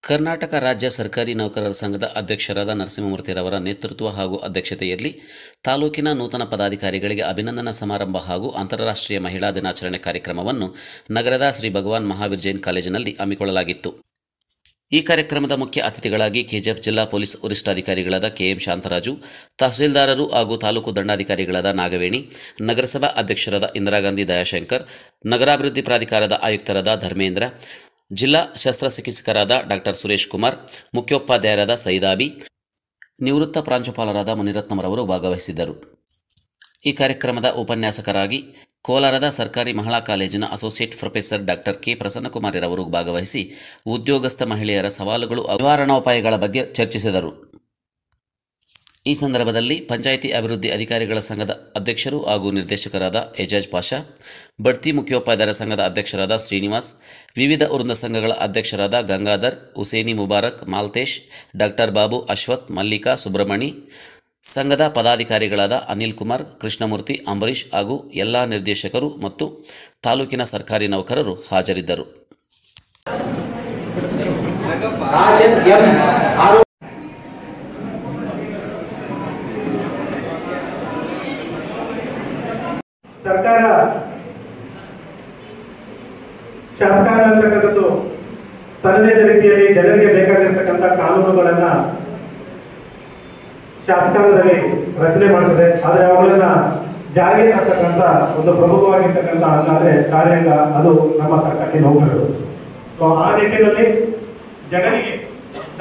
ಕರ್ನಾಟಕ ರಾಜ್ಯ ಸರ್ಕಾರಿ ನೌಕರರ ಸಂಘದ ಅಧ್ಯಕ್ಷರಾದ ನರಸಿಂಹಮೂರ್ತಿರವರ ನೇತೃತ್ವ ಹಾಗೂ ಅಧ್ಯಕ್ಷತೆಯಲ್ಲಿ ತಾಲೂಕಿನ ನೂತನ ಪದಾಧಿಕಾರಿಗಳಿಗೆ ಅಭಿನಂದನಾ ಸಮಾರಂಭ ಹಾಗೂ ಅಂತಾರಾಷ್ಟ್ರೀಯ ಮಹಿಳಾ ದಿನಾಚರಣೆ ಕಾರ್ಯಕ್ರಮವನ್ನು ನಗರದ ಶ್ರೀ ಭಗವಾನ್ ಮಹಾವೀರ್ ಜೈನ್ ಕಾಲೇಜಿನಲ್ಲಿ ಹಮ್ಮಿಕೊಳ್ಳಲಾಗಿತ್ತು. ಈ ಕಾರ್ಯಕ್ರಮದ ಮುಖ್ಯ ಅತಿಥಿಗಳಾಗಿ ಕೆಜಿಎಫ್ ಜಿಲ್ಲಾ ಪೊಲೀಸ್ ವರಿಷ್ಠಾಧಿಕಾರಿಗಳಾದ ಕೆಎಂ ಶಾಂತರಾಜು, ತಹಸೀಲ್ದಾರರು ಹಾಗೂ ತಾಲೂಕು ದಂಡಾಧಿಕಾರಿಗಳಾದ ನಾಗವೇಣಿ, ನಗರಸಭಾ ಅಧ್ಯಕ್ಷರಾದ ಇಂದಿರಾಗಾಂಧಿ ದಯಾಶಂಕರ್, ನಗರಾಭಿವೃದ್ಧಿ ಪ್ರಾಧಿಕಾರದ ಆಯುಕ್ತರಾದ ಧರ್ಮೇಂದ್ರ, ಜಿಲ್ಲಾ ಶಸ್ತ್ರಚಿಕಿತ್ಸಕರಾದ ಡಾಕ್ಟರ್ ಸುರೇಶ್ ಕುಮಾರ್, ಮುಖ್ಯೋಪಾಧ್ಯಾಯರಾದ ಸೈದಾಬಿ, ನಿವೃತ್ತ ಪ್ರಾಂಶುಪಾಲರಾದ ಮುನಿರತ್ನಮರವರು ಭಾಗವಹಿಸಿದ್ದರು. ಈ ಕಾರ್ಯಕ್ರಮದ ಉಪನ್ಯಾಸಕರಾಗಿ ಕೋಲಾರದ ಸರ್ಕಾರಿ ಮಹಿಳಾ ಕಾಲೇಜಿನ ಅಸೋಸಿಯೇಟ್ ಪ್ರೊಫೆಸರ್ ಡಾಕ್ಟರ್ ಕೆ ಪ್ರಸನ್ನಕುಮಾರಿರವರು ಭಾಗವಹಿಸಿ ಉದ್ಯೋಗಸ್ಥ ಮಹಿಳೆಯರ ಸವಾಲುಗಳು ನಿವಾರಣೋಪಾಯಗಳ ಬಗ್ಗೆ ಚರ್ಚಿಸಿದರು. ಈ ಸಂದರ್ಭದಲ್ಲಿ ಪಂಚಾಯಿತಿ ಅಭಿವೃದ್ಧಿ ಅಧಿಕಾರಿಗಳ ಸಂಘದ ಅಧ್ಯಕ್ಷರು ಹಾಗೂ ನಿರ್ದೇಶಕರಾದ ಎಜಾಜ್ ಪಾಷಾ, ಬಡ್ತಿ ಮುಖ್ಯೋಪಾಧ್ಯಾಯರ ಸಂಘದ ಅಧ್ಯಕ್ಷರಾದ ಶ್ರೀನಿವಾಸ್, ವಿವಿಧ ವೃಂದ ಸಂಘಗಳ ಅಧ್ಯಕ್ಷರಾದ ಗಂಗಾಧರ್, ಹುಸೇನಿ ಮುಬಾರಕ್, ಮಾಲ್ತೇಶ್, ಡಾಕ್ಟರ್ ಬಾಬು, ಅಶ್ವಥ್, ಮಲ್ಲಿಕಾ, ಸುಬ್ರಹ್ಮಣಿ, ಸಂಘದ ಪದಾಧಿಕಾರಿಗಳಾದ ಅನಿಲ್ ಕುಮಾರ್, ಕೃಷ್ಣಮೂರ್ತಿ, ಅಂಬರೀಶ್ ಹಾಗೂ ಎಲ್ಲ ನಿರ್ದೇಶಕರು ಮತ್ತು ತಾಲೂಕಿನ ಸರ್ಕಾರಿ ನೌಕರರು ಹಾಜರಿದ್ದರು. ಸರ್ಕಾರ ಶಾಸಕಾಂಗ ಅಂತಕ್ಕಂಥದ್ದು ತನ್ನದೇ ರೀತಿಯಲ್ಲಿ ಜನರಿಗೆ ಬೇಕಾಗಿರ್ತಕ್ಕಂಥ ಕಾನೂನುಗಳನ್ನ ಶಾಸಕಾಂಗದಲ್ಲಿ ರಚನೆ ಮಾಡ್ತದೆ. ಆದರೆ ಅವುಗಳನ್ನ ಜಾರಿಗೆ ತರ್ತಕ್ಕಂಥ ಒಂದು ಪ್ರಮುಖವಾಗಿರ್ತಕ್ಕಂಥ ಅಂದ್ರೆ ಕಾರ್ಯಾಂಗ, ಅದು ನಮ್ಮ ಸರ್ಕಾರಿ ನೌಕರರು. ಆ ನಿಟ್ಟಿನಲ್ಲಿ ಜನರಿಗೆ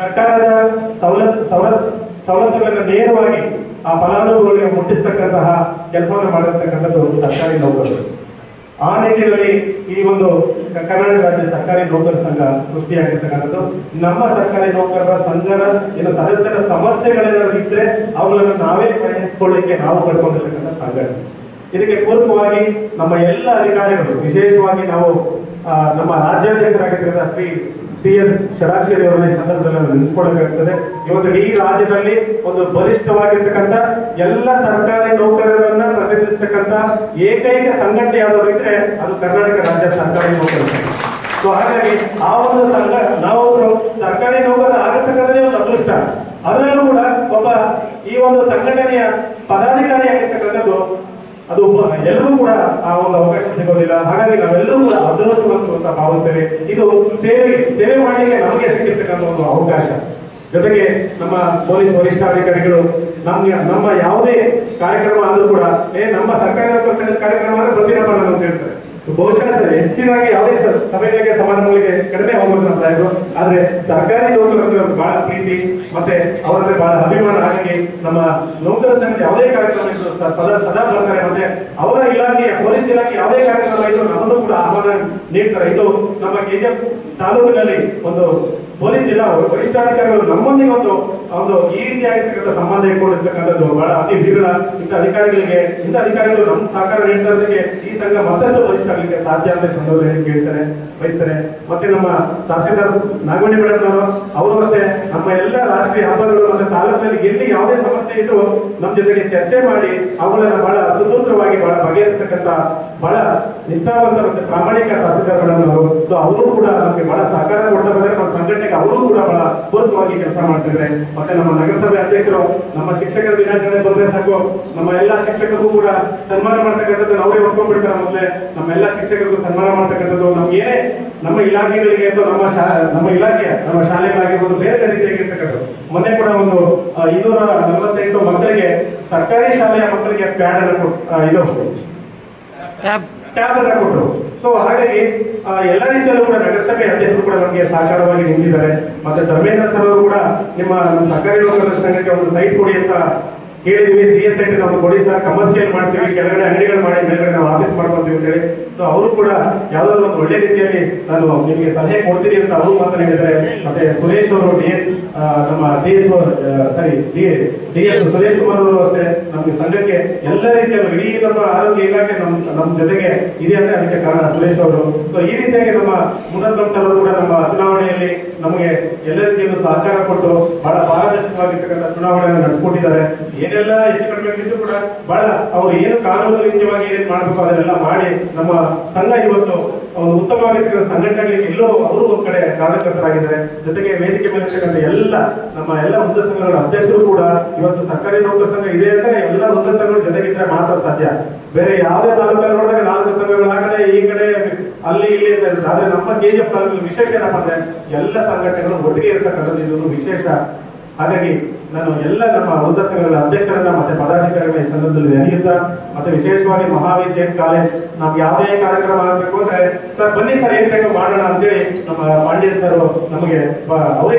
ಸರ್ಕಾರದ ಸವಲತ್ತುಗಳನ್ನು ನೇರವಾಗಿ ಆ ಫಲಾನುಭವಿಗಳಿಗೆ ಮುಟ್ಟಿಸ್ತಕ್ಕಂತಹ ಕೆಲಸವನ್ನು ಮಾಡಿರ್ತಕ್ಕಂಥದ್ದು ಸರ್ಕಾರಿ ನೌಕರರು. ಆ ನಿಟ್ಟಿನಲ್ಲಿ ಈ ಒಂದು ಕರ್ನಾಟಕ ರಾಜ್ಯ ಸರ್ಕಾರಿ ನೌಕರ ಸಂಘ ಸೃಷ್ಟಿಯಾಗಿರ್ತಕ್ಕಂಥದ್ದು. ನಮ್ಮ ಸರ್ಕಾರಿ ನೌಕರರ ಸಂಘದ ಏನು ಸದಸ್ಯರ ಸಮಸ್ಯೆಗಳೇನಾದ್ರು ಇದ್ರೆ ಅವುಗಳನ್ನು ನಾವೇ ಪರಿಹರಿಸಿಕೊಳ್ಳಿಕ್ಕೆ ನಾವು ಕಟ್ಕೊಂಡಿರ್ತಕ್ಕಂಥ ಸಂಘ. ಇದಕ್ಕೆ ಪೂರಕವಾಗಿ ನಮ್ಮ ಎಲ್ಲ ಅಧಿಕಾರಿಗಳು, ವಿಶೇಷವಾಗಿ ನಾವು ನಮ್ಮ ರಾಜ್ಯಾಧ್ಯಕ್ಷರಾಗಿರ್ತಕ್ಕಂಥ ಶ್ರೀ CS ಷಡಾಕ್ಷರಿ ಅವರ ಈ ಸಂದರ್ಭದಲ್ಲಿ ನೆನೆಸ್ಕೊಳ್ಳಬೇಕಾಗ್ತದೆ. ಇವತ್ತು ಈ ರಾಜ್ಯದಲ್ಲಿ ಒಂದು ಬಲಿಷ್ಠವಾಗಿರ್ತಕ್ಕಂಥ ಎಲ್ಲ ಸರ್ಕಾರಿ ನೌಕರರನ್ನ ಪ್ರತಿನಿಧಿಸ್ತಕ್ಕಂಥ ಏಕೈಕ ಸಂಘಟನೆ ಯಾವ್ದಾದ್ರು ಇದ್ರೆ ಅದು ಕರ್ನಾಟಕ ರಾಜ್ಯ ಸರ್ಕಾರಿ ನೌಕರರ ಸಂಘ. ಸೊ ಹಾಗಾಗಿ ಆ ಒಂದು ಸಂಘ ನಾವು ಸರ್ಕಾರಿ ನೌಕರ ಆಗಿರ್ತಕ್ಕಂಥದ್ದೇ ಒಂದು ಅದೃಷ್ಟ. ಅದರಲ್ಲೂ ಕೂಡ ಒಬ್ಬ ಈ ಒಂದು ಸಂಘಟನೆಯ ಪದಾಧಿಕಾರಿಯಾಗಿರ್ತಕ್ಕಂಥದ್ದು ಅದು ಎಲ್ಲರೂ ಕೂಡ ಆ ಒಂದು ಅವಕಾಶ ಸಿಗೋದಿಲ್ಲ. ಹಾಗಾಗಿ ನಾವೆಲ್ಲರೂ ಕೂಡ ಅದೃಷ್ಟವಂತರು ಅಂತ ಭಾವಿಸ್ತೇವೆ. ಇದು ಸೇವೆ ಮಾಡಲಿಕ್ಕೆ ನಮಗೆ ಸಿಕ್ಕಿರ್ತಕ್ಕಂಥ ಒಂದು ಅವಕಾಶ. ಜೊತೆಗೆ ನಮ್ಮ ಪೊಲೀಸ್ ವರಿಷ್ಠಾಧಿಕಾರಿಗಳು ನಮ್ಮ ಯಾವುದೇ ಕಾರ್ಯಕ್ರಮ ಆದ್ರೂ ಕೂಡ ನಮ್ಮ ಸರ್ಕಾರಿ ನೌಕರ ಸಂಘದ ಕಾರ್ಯಕ್ರಮ ಅಂದ್ರೆ ಪ್ರತಿರೂಪ ಅಂತ ಹೇಳ್ತಾರೆ. ಬಹುಶಃ ಹೆಚ್ಚಿನಾಗಿ ಯಾವುದೇ ಸಭೆಗಳಿಗೆ ಸಮಾರಂಭಗಳಿಗೆ ಕಡಿಮೆ ಹೋಗೋದು ನಮ್ಮ ಸಾಹೇಬರು. ಆದ್ರೆ ಸರ್ಕಾರಿ ನೌಕರರಿಗೆ ಬಹಳ ಪ್ರೀತಿ ಮತ್ತೆ ಅವರಲ್ಲಿ ಬಹಳ ಅಭಿಮಾನ. ಹಾಗಾಗಿ ನಮ್ಮ ನೌಕರ ಸಂಘದ ಯಾವುದೇ ಕಾರ್ಯಕ್ರಮ ಇದ್ರು ಸದಾ ಬರ್ತಾರೆ. ಮತ್ತೆ ಅವರ ಇಲಾಖೆಯ ಪೊಲೀಸ್ ಇಲಾಖೆ ಯಾವುದೇ ಕಾರ್ಯಕ್ರಮ ಇದ್ರು ನಮ್ಮನ್ನು ಕೂಡ ಆಹ್ವಾನ ನೀಡ್ತಾರೆ. ಇದು ನಮ್ಮ ಕೆಜಿಎಫ್ ತಾಲೂಕಿನಲ್ಲಿ ಒಂದು ಪೊಲೀಸ್ ಜಿಲ್ಲಾ ವರಿಷ್ಠಾಧಿಕಾರಿಗಳು ನಮ್ಮೊಂದಿಗೆ ಒಂದು ಈ ರೀತಿಯಾಗಿರ್ತಕ್ಕಂಥ ಸಂಬಂಧ ಇಟ್ಕೊಂಡಿರ್ತಕ್ಕಂಥದ್ದು ಬಹಳ ಅತಿ ವಿರಳ. ಇಂಥ ಅಧಿಕಾರಿಗಳು ನಮ್ಮ ಸಹಕಾರ ನೀಡ್ತಾರದಕ್ಕೆ ಈ ಸಂಘ ಮತ್ತಷ್ಟು ಬಲಿಷ್ಠ ಆಗಲಿಕ್ಕೆ ಸಾಧ್ಯ ಅಂತ ಸಂದರ್ಭದಲ್ಲಿ ಬಯಸ್ತಾರೆ. ಮತ್ತೆ ನಮ್ಮ ತಹಸೀಲ್ದಾರ್ ನಾಗವೇಣಿ ಮೇಡಮ್ ಅವರು ಅಷ್ಟೇ ನಮ್ಮ ಎಲ್ಲ ರಾಷ್ಟ್ರೀಯ ಹಬ್ಬಗಳು ಮತ್ತೆ ತಾಲೂಕಿನಲ್ಲಿ ಎಲ್ಲಿ ಯಾವುದೇ ಸಮಸ್ಯೆ ಇದ್ರು ನಮ್ಮ ಜೊತೆಗೆ ಚರ್ಚೆ ಮಾಡಿ ಅವುಗಳನ್ನ ಬಹಳ ಸುಸೂತ್ರವಾಗಿ ಬಹಳ ಬಗೆಹರಿಸ್ತಕ್ಕಂಥ ಬಹಳ ನಿಷ್ಠಾವಂತ ಮತ್ತೆ ಪ್ರಾಮಾಣಿಕ ತಹಸೀಲ್ದಾರ್ ಮೇಡಮ್ ಅವರು. ಸೊ ಅವರು ಕೂಡ ನಮಗೆ ಬಹಳ ಸಹಕಾರ ಕೊಡ್ತಾ ಬಂದರೆ ನಮ್ಮ ಸಂಘಟನೆಗೆ ಅವರು ಕೂಡ ಬಹಳ ಪೂರಕವಾಗಿ ಕೆಲಸ ಮಾಡ್ತಿದ್ದಾರೆ. ಮತ್ತೆ ನಮ್ಮ ನಗರಸಭೆ ಅಧ್ಯಕ್ಷರು ನಮ್ಮ ಶಿಕ್ಷಕರ ದಿನಾಚರಣೆ ಬಂದ್ರೆ ಸಾಕು ನಮ್ಮ ಎಲ್ಲಾ ಶಿಕ್ಷಕರಿಗೂ ಕೂಡ ಸನ್ಮಾನ ಮಾಡ್ತಕ್ಕಂಥದ್ದು ಅವರೇ ಒಪ್ಕೊಂಡ್ಬಿಡ್ತಾರೆ. ಮೊದಲೇ ನಮ್ಮ ಎಲ್ಲಾ ಶಿಕ್ಷಕರಿಗೂ ಸನ್ಮಾನ ಮಾಡ್ತಕ್ಕಂಥದ್ದು ನಮ್ಗೆ ನಮ್ಮ ಇಲಾಖೆಗಳಿಗೆ ಅಥವಾ ನಮ್ಮ ಇಲಾಖೆಯ ನಮ್ಮ ಶಾಲೆಗಳಾಗಿರ್ಬೋದು ಬೇರೆ ರೀತಿಯಾಗಿರ್ತಕ್ಕಂಥದ್ದು. ಮೊನ್ನೆ ಕೂಡ ಒಂದು 248 ಮಕ್ಕಳಿಗೆ ಸರ್ಕಾರಿ ಶಾಲೆಯ ಮಕ್ಕಳಿಗೆ ಪ್ಯಾಡ್ ಅನ್ನು ಟ್ಯಾಬ್ ಅನ್ನ ಕೊಟ್ಟರು. ಸೊ ಹಾಗಾಗಿ ಎಲ್ಲ ರೀತಿಯಲ್ಲೂ ಕೂಡ ನಗರಸಭೆ ಅಧ್ಯಕ್ಷರು ಕೂಡ ನಮಗೆ ಸಹಕಾರವಾಗಿ ನಿಂತಿದ್ದಾರೆ. ಮತ್ತೆ ಧರ್ಮೇಂದ್ರ ಸರ್ ಅವರು ಕೂಡ ನಿಮ್ಮ ಸರ್ಕಾರಿ ನೌಕರರ ಸಂಘಕ್ಕೆ ಒಂದು ಸೈಟ್ ಕೊಡಿ ಅಂತ ಹೇಳಿದ್ವಿ. CS ಸೈಟ್ ನಾವು ಕೊಡಿ ಸರ್, ಕಮರ್ಷಿಯಲ್ ಮಾಡ್ತೀವಿ, ಕೆಳಗಡೆ ಅಂಗಡಿಗಳು ಮಾಡಿ ಮೇಲ್ಗಡೆ ನಾವು ಆಫೀಸ್ ಮಾಡ್ಕೊಂತೀವಿ ಅಂತ ಹೇಳಿ. ಸೊ ಅವರು ಕೂಡ ಯಾವ್ದಾದ್ರು ಒಂದು ಒಳ್ಳೆ ರೀತಿಯಲ್ಲಿ ನಾನು ನಿಮಗೆ ಸಲಹೆ ಕೊಡ್ತೀನಿ ಅಂತ ಅವರು ಮಾತನಾಡಿದ್ದಾರೆ. ಮತ್ತೆ ಸುರೇಶ್ ಅವರು ನಮ್ಮ DS ಸುರೇಶ್ ಕುಮಾರ್ ಅವರು ಅಷ್ಟೇ ನಮ್ಗೆ ಸಂಘಕ್ಕೆ ಎಲ್ಲ ರೀತಿಯಲ್ಲೂ ಇಡೀ ನಮ್ಮ ಆರೋಗ್ಯ ಇಲಾಖೆ ನಮ್ಮ ಜೊತೆಗೆ ಇದೆ ಅಂದ್ರೆ ಅದಕ್ಕೆ ಕಾರಣ ಸುರೇಶ್ ಅವರು. ಸೊ ಈ ರೀತಿಯಾಗಿ ನಮ್ಮ ಮುನರತ್ನ ಸರ್ ಅವರು ಕೂಡ ನಮ್ಮ ಚುನಾವಣೆಯಲ್ಲಿ ನಮಗೆ ಎಲ್ಲ ರೀತಿಯಲ್ಲೂ ಸಹಕಾರ ಕೊಟ್ಟು ಬಹಳ ಪಾರದರ್ಶಕವಾಗಿರ್ತಕ್ಕಂಥ ಚುನಾವಣೆಯನ್ನು ನಡೆಸಿಕೊಟ್ಟಿದ್ದಾರೆ. ಏನೇ ಏನೆಲ್ಲ ಹೆಚ್ಚು ಕಡಿಮೆ ಇದ್ದು ಕೂಡ ಬಹಳ ಅವ್ರು ಏನು ಕಾನೂನು ರೀತಿಯಾಗಿ ಏನ್ ಮಾಡ್ಬೇಕು ಅದನ್ನೆಲ್ಲ ಮಾಡಿ ನಮ್ಮ ಸಂಘ ಇವತ್ತು ಒಂದು ಉತ್ತಮವಾಗಿರ್ತಕ್ಕಂಥ ಸಂಘಟನೆಗಳಿಗೆ ಎಲ್ಲೋ ಅವರು ಒಂದ್ ಕಡೆ ಕಾರ್ಯಕರ್ತರಾಗಿದ್ದಾರೆ. ಜೊತೆಗೆ ವೇದಿಕೆ ಮೇಲೆ ಇರ್ತಕ್ಕಂಥ ನಮ್ಮ ಎಲ್ಲ ವೃತ್ತ ಸಂಘಗಳ ಅಧ್ಯಕ್ಷರು ಕೂಡ ಇವತ್ತು ಸರ್ಕಾರಿ ನೌಕರ ಸಂಘ ಇದೆ ಅಂದ್ರೆ ಎಲ್ಲ ವೃತ್ತ ಸಂಘಗಳು ಜೊತೆಗಿದ್ರೆ ಮಾತ್ರ ಸಾಧ್ಯ. ಬೇರೆ ಯಾವುದೇ ತಾಲೂಕಲ್ಲಿ ನೋಡಿದಾಗ 4 ಸಂಘಗಳಾಗದೆ ಈ ಕಡೆ ಅಲ್ಲಿ ಇಲ್ಲಿ ಅಂತ ಇರುತ್ತೆ. ಆದ್ರೆ ನಮ್ಮ ಕೆಜಿಎಫ್ ತಾಲೂಕಲ್ಲಿ ವಿಶೇಷ ಏನಪ್ಪಾ ಅಂದ್ರೆ ಎಲ್ಲ ಸಂಘಟನೆಗಳು ಒಟ್ಟಿಗೆ ಇರ್ತಕ್ಕಂಥದ್ದು ಇದೊಂದು ವಿಶೇಷ. ಹಾಗಾಗಿ ನಾನು ಎಲ್ಲ ನಮ್ಮ ವೃತ್ತ ಸಂಘಗಳ ಅಧ್ಯಕ್ಷರನ್ನ ಮತ್ತೆ ಪದಾಧಿಕಾರಿಗಳ ಈ ಸಂದರ್ಭದಲ್ಲಿ ನೆನೆಯುತ್ತಾ, ಮತ್ತೆ ವಿಶೇಷವಾಗಿ ಮಹಾವೀರ್ ಜೈನ್ ಕಾಲೇಜ್ ನಮ್ಗೆ ಯಾವುದೇ ಕಾರ್ಯಕ್ರಮ ಆಗಬೇಕು ಅಂದ್ರೆ ಸರ್ ಬನ್ನಿ ಸರ್ ಏನ್ ಬೇಕು ಮಾಡೋಣ ಅಂತೇಳಿ ನಮ್ಮ ಪಾಂಡ್ಯನ್ ಸರ್ ನಮಗೆ ಅವರೇ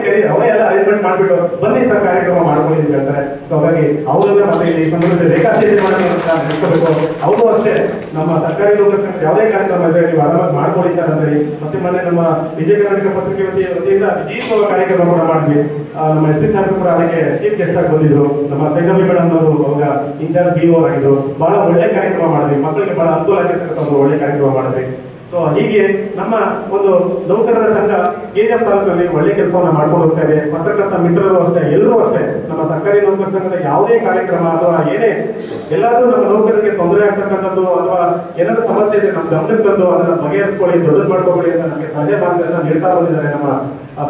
ಎಲ್ಲ ಅರೇಂಜ್ಮೆಂಟ್ ಮಾಡ್ಬಿಟ್ಟು ಬನ್ನಿ ಸರ್ ಕಾರ್ಯಕ್ರಮ ಮಾಡ್ಕೊಳ್ಳಿ ಅಂತ ಹೇಳ್ತಾರೆ. ಸೊ ಹಾಗಾಗಿ ಅವರನ್ನ ಮತ್ತೆ ಈ ಸಂದರ್ಭದಲ್ಲಿ ರೇಖಾಚಿತ್ರ ನೆನೆಸ್ಕೋಬೇಕು. ಅವರು ಅಷ್ಟೇ ನಮ್ಮ ಸರ್ಕಾರಿ ನೌಕರ ಸಂಘ ಯಾವುದೇ ಕಾರ್ಯಕ್ರಮ ಇದ್ರೆ ನೀವು ಆರಾಮಾಗಿ ಮಾಡ್ಕೊಳ್ಳಿ ಸರ್ ಅಂತೇಳಿ. ಮತ್ತೆ ಮೊನ್ನೆ ನಮ್ಮ ವಿಜಯ ಕರ್ನಾಟಕ ಪತ್ರಿಕೆ ವತಿಯಿಂದ ವಿಜಯೋತ್ಸವ ಕಾರ್ಯಕ್ರಮ ಕೂಡ ಮಾಡಿದ್ವಿ. ನಮ್ಮ ಎಸ್ ಪಿ ಸಾಹೇಬ್ ಕೂಡ ಅದಕ್ಕೆ ಚೀಫ್ ಗೆಸ್ಟ್ ಆಗಿ ಬಂದಿದ್ರು. ನಮ್ಮ ಸೈದವಿ ಮೇಡಮ್ ಅವರು ಅವಾಗ ಇನ್ಚಾರ್ಜ್ BO ಆಗಿದ್ರು. ಬಹಳ ಒಳ್ಳೆ ಕಾರ್ಯಕ್ರಮ ಮಾಡಿದ್ವಿ, ಮಕ್ಕಳಿಗೆ ಬಹಳ ಅನುಕೂಲ ಆಗಿರ್ತಕ್ಕಂಥ ಒಂದು ಒಳ್ಳೆ ಕಾರ್ಯಕ್ರಮ ಮಾಡಿದ್ವಿ. ಸೊ ಹೀಗೆ ನಮ್ಮ ಒಂದು ನೌಕರರ ಸಂಘ ಕೆಜಿಎಫ್ ತಾಲೂಕಲ್ಲಿ ಒಳ್ಳೆ ಕೆಲಸವನ್ನ ಮಾಡ್ಕೊಂಡು ಹೋಗ್ತಾ ಇದೆ. ಪತ್ರಕರ್ತ ಮಿತ್ರರು ಅಷ್ಟೇ, ಎಲ್ಲರೂ ಅಷ್ಟೇ ನಮ್ಮ ಸರ್ಕಾರಿ ನೌಕರ ಸಂಘದ ಯಾವುದೇ ಕಾರ್ಯಕ್ರಮ ಅಥವಾ ಏನೇ ಎಲ್ಲಾದ್ರೂ ನಮ್ಮ ನೌಕರರಿಗೆ ತೊಂದರೆ ಆಗ್ತಕ್ಕಂಥದ್ದು ಅಥವಾ ಏನಾದ್ರು ಸಮಸ್ಯೆ ಇದೆ ನಮ್ಮ ಗಮನಕ್ಕೆ ತಂದು ಅದನ್ನ ಬಗೆಹರಿಸ್ಕೊಳ್ಳಿ, ದೊಡ್ಡದು ಮಾಡ್ಕೊಳ್ಳಿ ಅಂತ ನಮಗೆ ಸಲಹೆ ಮಾರ್ಗದರ್ಶನ ನೀಡ್ತಾ ಬಂದಿದ್ದಾರೆ ನಮ್ಮ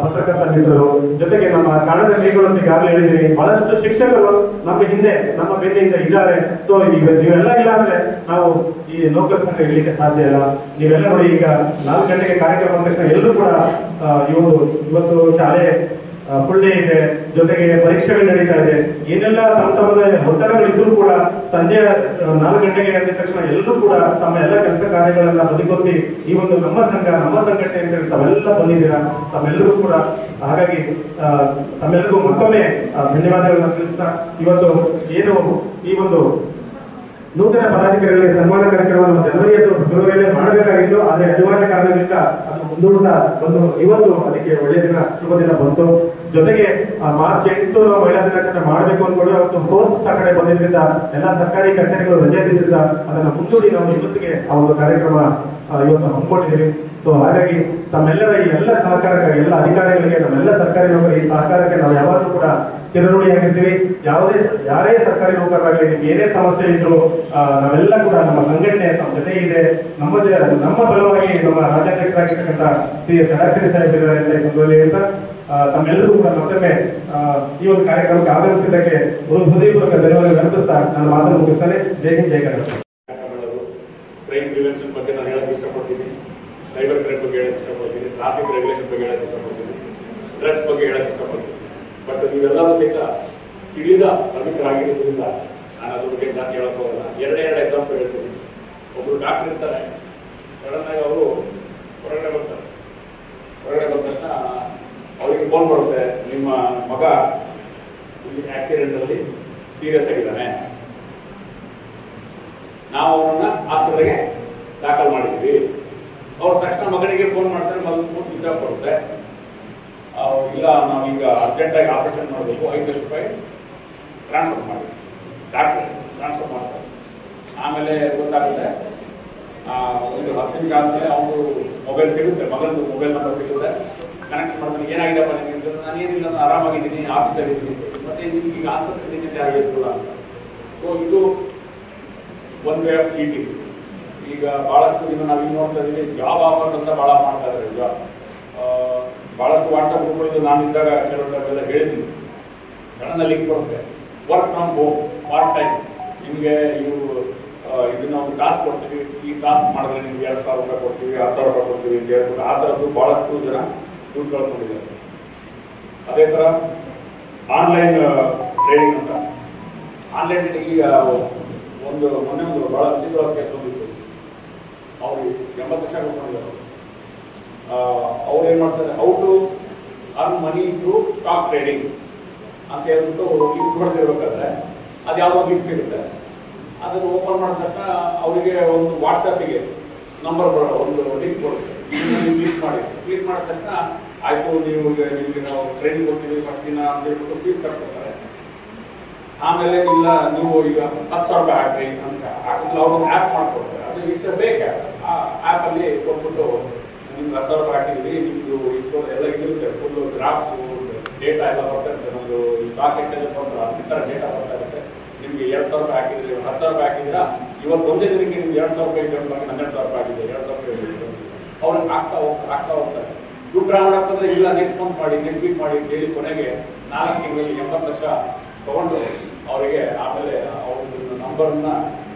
ಪತ್ರಕರ್ತ ಮಿತ್ರರು. ಜೊತೆಗೆ ನಮ್ಮ ಕನ್ನಡ ಲೇಖಕರು ಈಗಾಗಲೇ ಹೇಳಿದಿರಿ, ಬಹಳಷ್ಟು ಶಿಕ್ಷಕರು ನಮ್ಮ ಹಿಂದೆ ನಮ್ಮ ಬೆನ್ನಿಂದ ಇದ್ದಾರೆ. ಸೊ ನೀವೆಲ್ಲ ಇಲ್ಲ ಅಂದ್ರೆ ನಾವು ಈ ನೌಕರ ಸಂಘ ಇರ್ಲಿಕ್ಕೆ ಸಾಧ್ಯ ಇಲ್ಲ. ನೀವೆಲ್ಲ ನೋಡಿ, ಈಗ 4 ಗಂಟೆಗೆ ಕಾರ್ಯಕ್ರಮ ಅಂದ ತಕ್ಷಣ ಎಲ್ಲರೂ ಕೂಡ ಇವತ್ತು ಶಾಲೆ ಫುಲ್ ಡೇ ಇದೆ, ಜೊತೆಗೆ ಪರೀಕ್ಷೆಗಳು ನಡೀತಾ ಇದೆ. ಏನೆಲ್ಲ ತಮ್ಮ ಒತ್ತಡಗಳು ಇದ್ರೂ ಕೂಡ ಸಂಜೆ 4 ಗಂಟೆಗೆ ಅಂದ ತಕ್ಷಣ ಎಲ್ಲರೂ ಕೂಡ ತಮ್ಮ ಎಲ್ಲ ಕೆಲಸ ಕಾರ್ಯಗಳನ್ನ ಬದಿಗೊತ್ತಿ ಈ ಒಂದು ನಮ್ಮ ಸಂಘಟನೆ ಅಂತ ತಾವೆಲ್ಲ ಬಂದಿದ್ದೀರಾ. ತಮ್ಮೆಲ್ಲರೂ ಕೂಡ ಹಾಗಾಗಿ ತಮ್ಮೆಲ್ಲರಿಗೂ ಮತ್ತೊಮ್ಮೆ ಧನ್ಯವಾದಗಳನ್ನ ತಿಳಿಸ್ತಾ, ಇವತ್ತು ಏನು ಈ ಒಂದು ನೂತನ ಪದಾಧಿಕಾರಿಗಳಿಗೆ ಸನ್ಮಾನ ಕಾರ್ಯಕ್ರಮವನ್ನು ಫೆಬ್ರವರಿಯಲ್ಲೇ ಮಾಡಬೇಕಾಗಿತ್ತು. ಆದ್ರೆ ಅನಿವಾರ್ಯ ಕಾರಣದಿಂದ ಅದು ಮುಂದೂಡ್ತಾ ಬಂದು ಇವತ್ತು ಅದಕ್ಕೆ ಒಳ್ಳೆಯ ದಿನ, ಶುಭ ದಿನ ಬಂತು. ಜೊತೆಗೆ ಮಾರ್ಚ್ 8 ಮಹಿಳಾ ದಿನಾಚರಣೆ ಮಾಡಬೇಕು ಅಂದ್ಕೊಂಡು ಅವತ್ತು 4th ಸಾಟರ್ಡೆ ಬಂದಿದ್ರಿಂದ ಎಲ್ಲ ಸರ್ಕಾರಿ ಕಚೇರಿಗಳು ರಜೆ ಇದ್ದಿದ್ದರಿಂದ ಅದನ್ನು ಮುಂದೂಡಿ ನಾವು ಇವತ್ತಿಗೆ ಆ ಒಂದು ಕಾರ್ಯಕ್ರಮ ಇವತ್ತು ಹಮ್ಮಿಕೊಂಡಿದ್ದೀವಿ. ಸೊ ಹಾಗಾಗಿ ತಮ್ಮೆಲ್ಲರ ಈ ಎಲ್ಲ ಸಹಕಾರಕ್ಕೆ, ಎಲ್ಲ ಅಧಿಕಾರಿಗಳಿಗೆ, ನಮ್ಮೆಲ್ಲ ಸರ್ಕಾರಿ ನೌಕರ ಈ ಸಹಕಾರಕ್ಕೆ ನಾವು ಯಾವಾಗಲೂ ಕೂಡ ಚಿರಋಣಿಯಾಗಿರ್ತೀವಿ. ಯಾರೇ ಸರ್ಕಾರಿ ನೌಕರರಾಗಲಿ ಏನೇ ಸಮಸ್ಯೆ ಇದ್ರು ನಾವೆಲ್ಲ ಕೂಡ ನಮ್ಮ ಸಂಘಟನೆ ನಮ್ಮ ಜೊತೆ ಇದೆ. ನಮ್ಮ ಬಲವಾಗಿ ನಮ್ಮ ರಾಜ್ಯಾಧ್ಯಕ್ಷರಾಗಿರ್ತಕ್ಕಂಥ ಸಿ ಷಡಾಕ್ಷರಿ ಸಾಹೇಬರಿದ್ದಾರೆ ಅಂತ ಈ ಸಂದರ್ಭದಲ್ಲಿ ಹೇಳ್ತಾ, ತಮ್ಮೆಲ್ಲರೂ ಕೂಡ ಮತ್ತೊಮ್ಮೆ ಈ ಒಂದು ಕಾರ್ಯಕ್ರಮಕ್ಕೆ ಆಗಮಿಸಿದ್ದಕ್ಕೆ ಹೃದಯಪೂರ್ವಕ ಧನ್ಯವಾದ ಅರ್ಪಿಸ್ತಾ ನಾನು ಮಾತನ್ನು ಮುಗಿಸ್ತೇನೆ. ಜೈ ಹಿಂದ್, ಜೈ ಕರ್ನಾಟಕ. ಕ್ರೈಮ್ ಪ್ರಿವೆನ್ಷನ್ ಬಗ್ಗೆ ನಾನು ಹೇಳಕ್ಕೆ ಇಷ್ಟಪಡ್ತೀನಿ, ಸೈಬರ್ ಕ್ರೈಮ್ ಬಗ್ಗೆ ಹೇಳಕ್ಕೆ ಇಷ್ಟಪಡ್ತೀನಿ, ಟ್ರಾಫಿಕ್ ರೆಗ್ಯುಲೇಷನ್ ಬಗ್ಗೆ ಹೇಳಕ್ಕೆ ಇಷ್ಟಪಡ್ತೀನಿ, ಡ್ರಗ್ಸ್ ಬಗ್ಗೆ ಹೇಳಕ್ಕೆ ಇಷ್ಟಪಡ್ತೀನಿ. ಬಟ್ ನೀವೆಲ್ಲರೂ ಸಹಿತ ತಿಳಿದ ಶ್ರಮಿಕರಾಗಿರೋದ್ರಿಂದ ನಾನು ಅದ್ರ ಬಗ್ಗೆ ನಾನು ಹೇಳಕ್ಕೆ ಹೋಗಲ್ಲ. ಎರಡೇ ಎಕ್ಸಾಂಪಲ್ ಹೇಳ್ತೀನಿ. ಒಬ್ಬರು ಡಾಕ್ಟರ್ ಇರ್ತಾರೆ, ಸಡನ್ ಆಗಿ ಅವರು ಹೊರಗಡೆ ಬರ್ತಾರೆ. ಹೊರಗಡೆ ಬಂದ ತಕ್ಷಣ ಅವರಿಗೆ ಫೋನ್ ಮಾಡುತ್ತೆ, ನಿಮ್ಮ ಮಗ ಇಲ್ಲಿ ಆಕ್ಸಿಡೆಂಟಲ್ಲಿ ಸೀರಿಯಸ್ ಆಗಿದ್ದಾನೆ, ನಾವು ಅವರನ್ನ ಆಸ್ಪತ್ರೆಗೆ ದಾಖಲು ಮಾಡಿದ್ವಿ. ಅವ್ರ ತಕ್ಷಣ ಮಗನಿಗೆ ಫೋನ್ ಮಾಡ್ತಾರೆ, ಮಗನ ಫೋನ್ ಸ್ವಿಚ್ ಆಫ್ ಕೊಡುತ್ತೆ. ಇಲ್ಲ ನಾವೀಗ ಅರ್ಜೆಂಟಾಗಿ ಆಪರೇಷನ್ ಮಾಡಬೇಕು, 5 ಲಕ್ಷ ರೂಪಾಯಿ ಟ್ರಾನ್ಸ್ಫರ್ ಮಾಡಿ, ಡಾಕ್ಟರ್ ಟ್ರಾನ್ಸ್ಫರ್ ಮಾಡ್ತಾರೆ. ಆಮೇಲೆ ಗೊತ್ತಾಗುತ್ತೆ ಒಂದು 10 ನಿಮಿಷ ಆದಮೇಲೆ ಅವರು ಮೊಬೈಲ್ ಸಿಗುತ್ತೆ, ಮಗನದು ಮೊಬೈಲ್ ನಂಬರ್ ಸಿಗುತ್ತೆ. ಕನೆಕ್ಟ್ ಮಾಡ್ತಾನೆ, ಏನಾಗಿದೆಪ್ಪ ನಿಮಗೆ? ನಾನು ಏನಿಲ್ಲ, ನಾನು ಆರಾಮಾಗಿದ್ದೀನಿ, ಆಫೀಸಲ್ಲಿ ಇದ್ದೀನಿ, ಮತ್ತೆ ನಿಮ್ಗೆ ಈಗ ಆಸ್ಪತ್ರೆ ಯಾರು ಹೇಳ್ತಿಲ್ಲ ಅಂತ. ಸೊ ಇದು ಒನ್ ವೇ ಆಫ್ ಚೀಟಿಂಗ್. ಈಗ ಭಾಳಷ್ಟು ದಿನ ನಾವು ಈಗ ನೋಡ್ತಾ ಇದ್ದೀವಿ, ಜಾಬ್ ಆಫರ್ಸ್ ಅಂತ ಭಾಳ ಮಾಡ್ತಾ ಇದ್ದಾರೆ. ಈಗ ಭಾಳಷ್ಟು ವಾಟ್ಸಪ್ ಗ್ರೂಪ್ಗಳು ನಾನು ಇದ್ದಾಗ ಕೆಲವೊಂದೆಲ್ಲ ಹೇಳಿದ್ದೀನಿ, ಸಡನ್ ಲಿಂಕ್ ಬರುತ್ತೆ, work from home part time, ನಿಮಗೆ ಇದನ್ನ ಒಂದು ಟಾಸ್ಕ್ ಕೊಡ್ತೀವಿ, ಈ ಟಾಸ್ಕ್ ಮಾಡಿದ್ರೆ ನಿಮ್ಗೆ 2,000 ರೂಪಾಯಿ ಕೊಡ್ತೀವಿ, 10,000 ರೂಪಾಯಿ ಕೊಡ್ತೀವಿ ಅಂತ ಹೇಳ್ಬಿಟ್ಟು ಆ ಥರದ್ದು ಭಾಳಷ್ಟು ಜನ ದುಡ್ಡು ಕಳ್ಕೊಂಡಿದ್ದಾರೆ. ಅದೇ ಥರ ಆನ್ಲೈನ್ ಟ್ರೇಡಿಂಗ್ ಅಂತ, ಆನ್ಲೈನ್ ಟ್ರೇಡಿಂಗ್ ಈಗ ಮೊನ್ನೆ ಒಂದು ಭಾಳ ವಿಚಿತ್ರವಾದ ಕೇಸ್ ಬಂದಿತ್ತು. ಅವರು 80 ಲಕ್ಷ ಕೊಟ್ಕೊಂಡಿದ್ದಾರೆ. ಅವ್ರು ಏನು ಮಾಡ್ತಾರೆ, how to earn money through stock trading ಅಂತ ಹೇಳ್ಬಿಟ್ಟು ಲಿಂಕ್ ಹೊಡೆದಿರ್ಬೇಕಾದ್ರೆ ಅದು ಯಾವುದೋ ಲಿಂಕ್ ಸಿಗುತ್ತೆ. ಅದನ್ನು ಓಪನ್ ಮಾಡಿದ ತಕ್ಷಣ ಅವರಿಗೆ ಒಂದು ವಾಟ್ಸಪ್ಪಿಗೆ ನಂಬರ್ ಒಂದು ಲಿಂಕ್ ಕೊಡುತ್ತೆ, ಇದನ್ನು ಕ್ಲಿಕ್ ಮಾಡಿ. ಕ್ಲಿಕ್ ಮಾಡಿದ ತಕ್ಷಣ ಆಯಿತು, ನಿಮಗೆ ನಾವು ಟ್ರೈನಿಂಗ್ ಕೊಡ್ತೀವಿ ಫಸ್ಟ್ ದಿನ ಅಂತ ಹೇಳ್ಬಿಟ್ಟು ಫೀಸ್ ಕಟ್ಕೊತಾರೆ. ಆಮೇಲೆ ಇಲ್ಲ ನೀವು ಈಗ 10,000 ರೂಪಾಯಿ ಹಾಕಿ ಅಂತ ಹಾಕಿದ್ರೆ ಅವರು ಆ್ಯಪ್ ಮಾಡ್ಕೊಡ್ತಾರೆ. ಅದು ಇಟ್ಸ್ ಎ ಫೇಕ್ ಆ್ಯಪ್. ಆ ಆ್ಯಪಲ್ಲಿ ಕೊಟ್ಬಿಟ್ಟು ನಿಮ್ಗೆ 10,000 ರೂಪಾಯಿ ಹಾಕಿದ್ವಿ, ನಿಮ್ಮದು ಇಷ್ಟು ಎಲ್ಲ ಇರುತ್ತೆ, ಫುಲ್ಲು ಗ್ರಾಫ್ಸು ಡೇಟಾ ಎಲ್ಲ ಬರ್ತಾ ಇರುತ್ತೆ. ನಮ್ಮದು ಸ್ಟಾಕ್ ಎಕ್ಸ್ಚೇಂಜ್ ಬಂದ್ರೆ ಈ ಥರ ಡೇಟಾ ಬರ್ತಾ ಇರುತ್ತೆ. ನಿಮಗೆ 2,000 ರೂಪಾಯಿ ಹಾಕಿದ್ರೆ 10,000 ರೂಪಾಯಿ ಹಾಕಿದ್ರೆ ಇವತ್ತು ಒಂದೇ ದಿನಕ್ಕೆ ನಿಮ್ಗೆ 2,000 ರೂಪಾಯಿ ಜಂಪ್ ಆಗಿ 12,000 ರೂಪಾಯಿ ಆಗಿದೆ, 2,000 ರೂಪಾಯಿ ಅವ್ರಿಗೆ ಆಗ್ತಾ ಹೋಗ್ತಾರೆ. ದುಡ್ಡು ರಾವಣ ಆಗ್ತಂದ್ರೆ ಇಲ್ಲ ನೆಕ್ಸ್ಟ್ ಮಂತ್ ಮಾಡಿ, ನೆಕ್ಸ್ಟ್ ವೀಕ್ ಮಾಡಿ ಅಂತ ಹೇಳಿ ಕೊನೆಗೆ 4 ತಿಂಗಳಲ್ಲಿ 80 ಲಕ್ಷ ತಗೊಂಡು ಅವರಿಗೆ ಆಮೇಲೆ ಅವ್ರ ನಂಬರ್ನ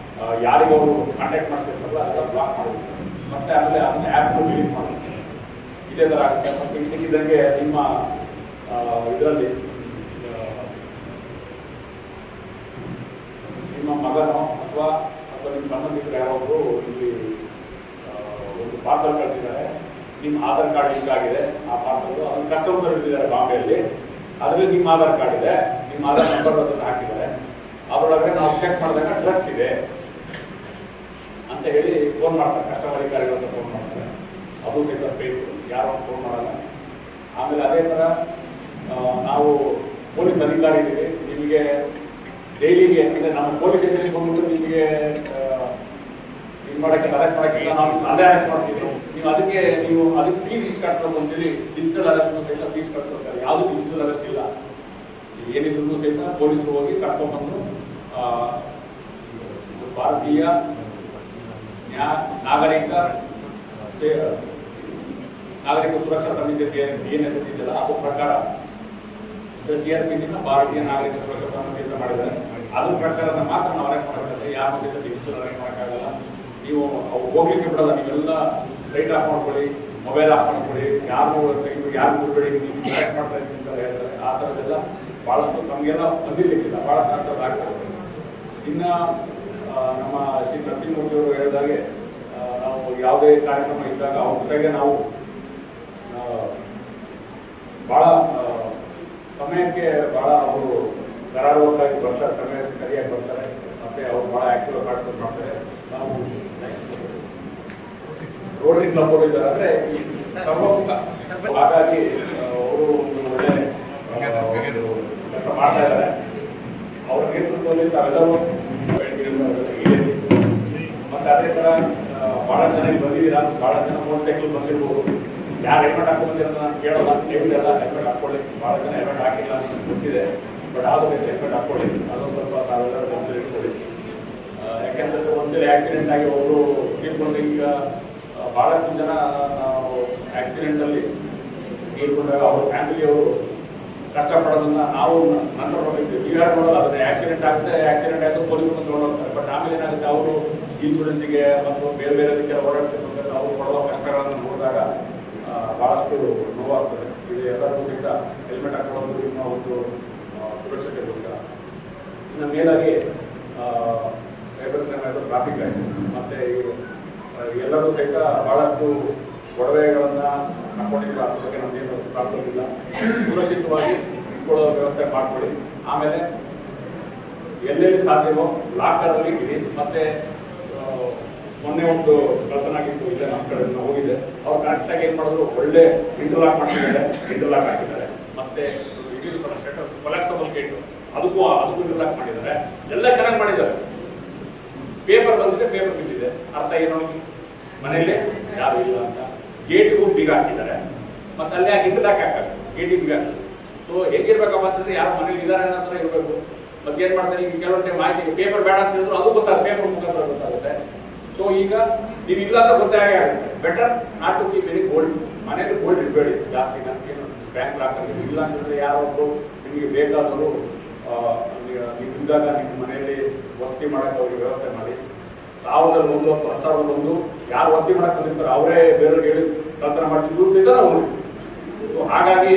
ಯಾರಿಗೆ ಅವರು ಕಾಂಟ್ಯಾಕ್ಟ್ ಮಾಡ್ತಿರ್ತಾರಲ್ಲ ಅದೆಲ್ಲ ಬ್ಲಾಕ್ ಮಾಡೋದು, ಮತ್ತೆ ಆಮೇಲೆ ಅದನ್ನ ಆ್ಯಪ್ನು ಡಿಲೀಟ್ ಮಾಡೋದು. ಇದೇ ಥರ ಆಗುತ್ತೆ. ಮತ್ತೆ ಇದಕ್ಕಿದ್ದಂಗೆ ನಿಮ್ಮ ಇದರಲ್ಲಿ ನಿಮ್ಮ ಮಗನೋ ಅಥವಾ ನಿಮ್ಮ ಸಂಬಂಧಿಕರು ಯಾರಾದರೂ ಇಲ್ಲಿ ಒಂದು ಪಾರ್ಸಲ್ ಕಳಿಸಿದ್ದಾರೆ, ನಿಮ್ಮ ಆಧಾರ್ ಕಾರ್ಡ್ ಲಿಂಕ್ ಆಗಿದೆ, ಆ ಪಾರ್ಸಲ್ ಅದನ್ನು ಕಸ್ಟಮರ್ ಸರ್ವಿಸ್ ಇದ್ದಾರೆ ಬಾಂಬೆಯಲ್ಲಿ, ಅದರಲ್ಲಿ ನಿಮ್ಮ ಆಧಾರ್ ಕಾರ್ಡ್ ಇದೆ, ನಿಮ್ಮ ಆಧಾರ್ ನಂಬರ್ ಅದನ್ನು ಹಾಕಿದ್ದಾರೆ, ಅದರೊಳಗಡೆ ನಾವು ಚೆಕ್ ಮಾಡಿದಾಗ ಡ್ರಗ್ಸ್ ಇದೆ ಅಂತ ಹೇಳಿ ಫೋನ್ ಮಾಡ್ತಾರೆ, ಕಸ್ಟಮರ್ ಅಧಿಕಾರಿಗಳಂತ ಫೋನ್ ಮಾಡ್ತಾರೆ. ಅದು ಸಹಿತ ಫೇಕ್, ಯಾರು ಫೋನ್ ಮಾಡಲ್ಲ. ಆಮೇಲೆ ಅದೇ ಥರ ನಾವು ಪೊಲೀಸ್ ಅಧಿಕಾರಿ ಇದ್ದೀವಿ, ನಿಮಗೆ ಡೈಲಿಗೆ ಅಂದರೆ ನಮ್ಮ ಪೊಲೀಸ್ ಸ್ಟೇಷನ್ಗೆ ಬಂದ್ಬಿಟ್ಟು ನಿಮಗೆ ಇದು ಮಾಡೋಕ್ಕೆ ಅರೆಸ್ಟ್ ಮಾಡೋಕ್ಕಿಲ್ಲ, ನಾವು ಅಲ್ಲೇ ಅರೆಸ್ಟ್ ಮಾಡ್ತೀವಿ. ನೀವು ಅದಕ್ಕೆ ಫೀಸ್ ಇಷ್ಟು ಕಟ್ಬೇಕು ಅಂತೇಳಿ ಡಿಜಿಟಲ್ ಅರೆಸ್ಟ್ ಸಹಿತ ಫೀಸ್ ಕಟ್ಕೊಳ್ತಾರೆ. ಯಾವುದೂ ಡಿಜಿಟಲ್ ಅರೆಸ್ಟ್ ಇಲ್ಲ, ಏನಿದ್ರು ಸಹಿತ ಪೊಲೀಸರು ಹೋಗಿ ಕರ್ಕೊಂಡ್ಬಂದು ಭಾರತೀಯ ನಾಗರಿಕ ಸುರಕ್ಷಾ ಸಮಿತಿ BNSS ಇದೆಯಲ್ಲ ಅದ್ರ ಪ್ರಕಾರ CRPC ಭಾರತೀಯ ನಾಗರಿಕ ಸುರಕ್ಷಾ ಸಮಿತಿ ಅಂತ ಮಾಡಿದ್ದಾರೆ. ಅದ್ರ ಪ್ರಕಾರ ಮಾತ್ರ ನಾವು ಅರೆಸ್ಟ್ ಮಾಡಬೇಕಾದ್ರೆ ಯಾರ ಜೊತೆ ಡಿಜಿಟಲ್ ಅರೆಸ್ಟ್ ಮಾಡೋಕ್ಕಾಗಲ್ಲ. ನೀವು ಹೋಗ್ಲಿಕ್ಕೆ ಬಿಡಲ್ಲ, ನೀವೆಲ್ಲ ಲೈಟ್ ಆಫ್ ಮಾಡ್ಕೊಳ್ಳಿ, ಮೊಬೈಲ್ ಆಫ್ ಮಾಡ್ಕೊಳ್ಳಿ, ಯಾರು ಬಿಡಬೇಡಿ, ನೀವು ಅರೆಸ್ಟ್ ಮಾಡ್ತಾ ಇದ್ದೀನಿ ಅಂತ ಹೇಳ್ತಾರೆ. ಆ ಥರದ್ದೆಲ್ಲ ಭಾಳಷ್ಟು ನಮಗೆಲ್ಲ ಬಂದಿರಲಿಕ್ಕಿಲ್ಲ, ಭಾಳಷ್ಟು ಅಂಥದ್ದು ಆಗ್ತದೆ. ಇನ್ನು ನಮ್ಮ ಶ್ರೀ ನರಸಿಂಹಮೂರ್ತಿಯವರು ಹೇಳಿದಾಗೆ ನಾವು ಯಾವುದೇ ಕಾರ್ಯಕ್ರಮ ಇದ್ದಾಗ ಅವ್ರ ಜೊತೆಗೆ ನಾವು ಭಾಳ ಸಮಯಕ್ಕೆ ಭಾಳ ಅವರು ಗರಾರವಾಗಿ ಬರ್ತಾರೆ, ಸಮಯಕ್ಕೆ ಸರಿಯಾಗಿ ಬರ್ತಾರೆ, ಮತ್ತು ಅವ್ರು ಭಾಳ ಆ್ಯಕ್ಟಿವ್ ಪಾರ್ಟಿಸಿಪೇಟ್ ಮಾಡ್ತಾರೆ. ನಾವು ರೋಟರಿ ಕ್ಲಬ್ ಅವರು ಇದ್ದಾರೆ, ಅಂದರೆ ಈ ಸರ್ವಮುಖ, ಹಾಗಾಗಿ ಅವರು ಒಂದು ಒಳ್ಳೆ ಕೆಲಸ ಮಾಡ್ತಾ ಇದ್ದಾರೆ. ಅವರ ನೇತೃತ್ವದಲ್ಲಿ ತಾವೆಲ್ಲರೂ ಮತ್ತೆ ಅದೇ ಥರ ಭಾಳ ಜನ ಇಲ್ಲಿ ಬಂದಿದ್ದೀರಾ, ಭಾಳ ಜನ ಮೋಟರ್ ಸೈಕಲ್ ಬಂದಿರ್ಬೋದು. ಯಾರು ಹೆಲ್ಮೆಟ್ ಹಾಕೊಂಡ್ಬಂದಿರೋ ನಾನು ಕೇಳೋಲ್ಲ, ಕೇಳಿಲ್ಲ, ಹೆಲ್ಮೆಟ್ ಹಾಕ್ಕೊಳ್ಳಿ. ಭಾಳ ಜನ ಹೆಲ್ಮೆಟ್ ಹಾಕಿಲ್ಲ ಅಂತ ಗೊತ್ತಿದೆ, ಬಟ್ ಆದರೂ ಹೆಲ್ಮೆಟ್ ಹಾಕ್ಕೊಳ್ಳಿ. ಅದೊಂದು ಸ್ವಲ್ಪ ತಾವೆಲ್ಲರೂ ಗಮನ ಇಟ್ಕೊಳ್ಳಿ. ಯಾಕೆಂದರೆ ಒಂದ್ಸಲ ಆಕ್ಸಿಡೆಂಟ್ ಆಗಿ ಅವರು ತೀರ್ಕೊಂಡು ಈಗ ಭಾಳಷ್ಟು ಜನ ನಾವು ಆಕ್ಸಿಡೆಂಟಲ್ಲಿ ತೀರ್ಕೊಂಡಾಗ ಅವ್ರ ಫ್ಯಾಮಿಲಿಯವರು ಕಷ್ಟಪಡೋದನ್ನ ನಾವು ನಂತರ ನೋಡಿದ್ವಿ. ನೀವು ಯಾರು ನೋಡೋಲ್ಲ, ಅದನ್ನ ಆಕ್ಸಿಡೆಂಟ್ ಆಯಿತು ಪೊಲೀಸರು ತೊಗೊಂಡು ಹೋಗ್ತಾರೆ. ಬಟ್ ಆಮೇಲೆ ಏನಾಗುತ್ತೆ, ಅವರು ಇನ್ಶೂರೆನ್ಸಿಗೆ ಮತ್ತು ಬೇರೆ ಬೇರೆದಕ್ಕೆ ಓಡಾಡ್ತಿರ್ಬೇಕಾದ್ರೆ ಅವರು ಪಡುವ ಕಷ್ಟಗಳನ್ನು ನೋಡಿದಾಗ ಭಾಳಷ್ಟು ನೋವಾಗ್ತದೆ. ಇದು ಎಲ್ಲರಿಗೂ ಸಹಿತ ಹೆಲ್ಮೆಟ್ ಹಾಕೊಳ್ಳೋದು ನಿಮ್ಮ ಒಂದು ಸುರಕ್ಷತೆಗೋಸ್ಕರ. ಇನ್ನು ಮೇಲಾಗಿ ಸೈಬರ್ ಕ್ರೈಮ್ ಆಯಿತು, ಟ್ರಾಫಿಕ್ ಆಯಿತು, ಮತ್ತು ಎಲ್ಲರೂ ಸಹಿತ ಭಾಳಷ್ಟು ಒಡವೆಗಳನ್ನು ಹಾಕೊಂಡಿದ್ರು. ಅದ್ರ ಬಗ್ಗೆ ನಮಗೇನು ಪ್ರಾಬ್ಲಮ್ ಇಲ್ಲ. ಸುರಕ್ಷಿತವಾಗಿ ಇಟ್ಕೊಳ್ಳೋ ವ್ಯವಸ್ಥೆ ಮಾಡ್ಕೊಳ್ಳಿ. ಆಮೇಲೆ ಎಲ್ಲೆಲ್ಲಿ ಸಾಧ್ಯವೋ ಲಾಕರಲ್ಲಿ ಇಡಿ. ಮತ್ತು ಮೊನ್ನೆ ಒಂದು ಕಲ್ಪನಾಗಿತ್ತು, ಇದೆ ನಮ್ಮ ಕಡೆ ನಾವು ಹೋಗಿದೆ, ಅವ್ರು ಕರೆಕ್ಟಾಗಿ ಏನು ಮಾಡಿದ್ರು, ಒಳ್ಳೆ ಇಂಟರ್ಲಾಕ್ ಮಾಡ್ತಿದ್ದಾರೆ, ಇಂಟರ್ಲಾಕ್ ಹಾಕಿದ್ದಾರೆ. ಮತ್ತು ಇದು ಕೊಲಾಪ್ಸಬಲ್ ಗೇಟು ಅದಕ್ಕೂ ಇಂಟರ್ಲಾಕ್ ಮಾಡಿದ್ದಾರೆ. ಎಲ್ಲ ಚೆನ್ನಾಗಿ ಮಾಡಿದ್ದಾರೆ. ಪೇಪರ್ ಬಂದಿದೆ, ಪೇಪರ್ ಬಿದ್ದಿದೆ, ಅರ್ಥ ಏನು, ಮನೆಯಲ್ಲೇ ಯಾರು ಇಲ್ಲ ಅಂತ. ಗೇಟಿಗೂ ಬೀಗ ಹಾಕಿದ್ದಾರೆ, ಮತ್ತೆ ಅಲ್ಲೇ ಇಂಟರ್ಲಾಕ್ ಹಾಕ್ತಾರೆ, ಗೇಟಿಗೆ ಬೀಗ ಹಾಕಿದ್ದಾರೆ. ಸೊ ಹೇಗಿರ್ಬೇಕಪ್ಪ ಅಂತಂದ್ರೆ ಯಾರು ಮನೇಲಿ ಇದ್ದಾರೆ ಅನ್ನೋ ಇರಬೇಕು. ಮತ್ತೆ ಏನು ಮಾಡ್ತಾರೆ, ಈಗ ಕೆಲವೊಂದು ಟೈಮ್ ಮಾಹಿತಿ ಪೇಪರ್ ಬೇಡ ಅಂತ ಹೇಳಿದ್ರು ಅದು ಗೊತ್ತಾಗುತ್ತೆ, ಪೇಪರ್ ಮುಖಾಂತರ ಗೊತ್ತಾಗುತ್ತೆ. ಸೊ ಈಗ ನೀವು ಇಲ್ಲ ಅಂತ ಗೊತ್ತಾಗೇ ಆಗುತ್ತೆ. Better not to keep very gold. ಮನೇಲಿ ಗೋಲ್ಡ್ ಇಡಬೇಡಿ ಜಾಸ್ತಿ. ಏನು ಬ್ಯಾಂಕ್ ಲಾಕಲ್ಲಿ ಇಲ್ಲ ಅಂತಂದರೆ ಯಾರೊಬ್ಬರು ನಿಮಗೆ ಬೇಕಾದರೂ ನೀವು ಇದ್ದಾಗ ನಿಮ್ಮ ಮನೆಯಲ್ಲಿ ವಸತಿ ಮಾಡೋಕ್ಕೆ ಅವ್ರಿಗೆ ವ್ಯವಸ್ಥೆ ಮಾಡಿ. 1001 10,001 ಯಾರು ವಸತಿ ಮಾಡಕ್ಕೆ ಬಂದಿರ್ತಾರೆ ಅವರೇ ಬೇರೆಯವ್ರಿಗೆ ಹೇಳಿ ತಂತ್ರ ಮಾಡಿಸಿದ್ರು ಸಹಿತ ನಾವು. ಹಾಗಾಗಿ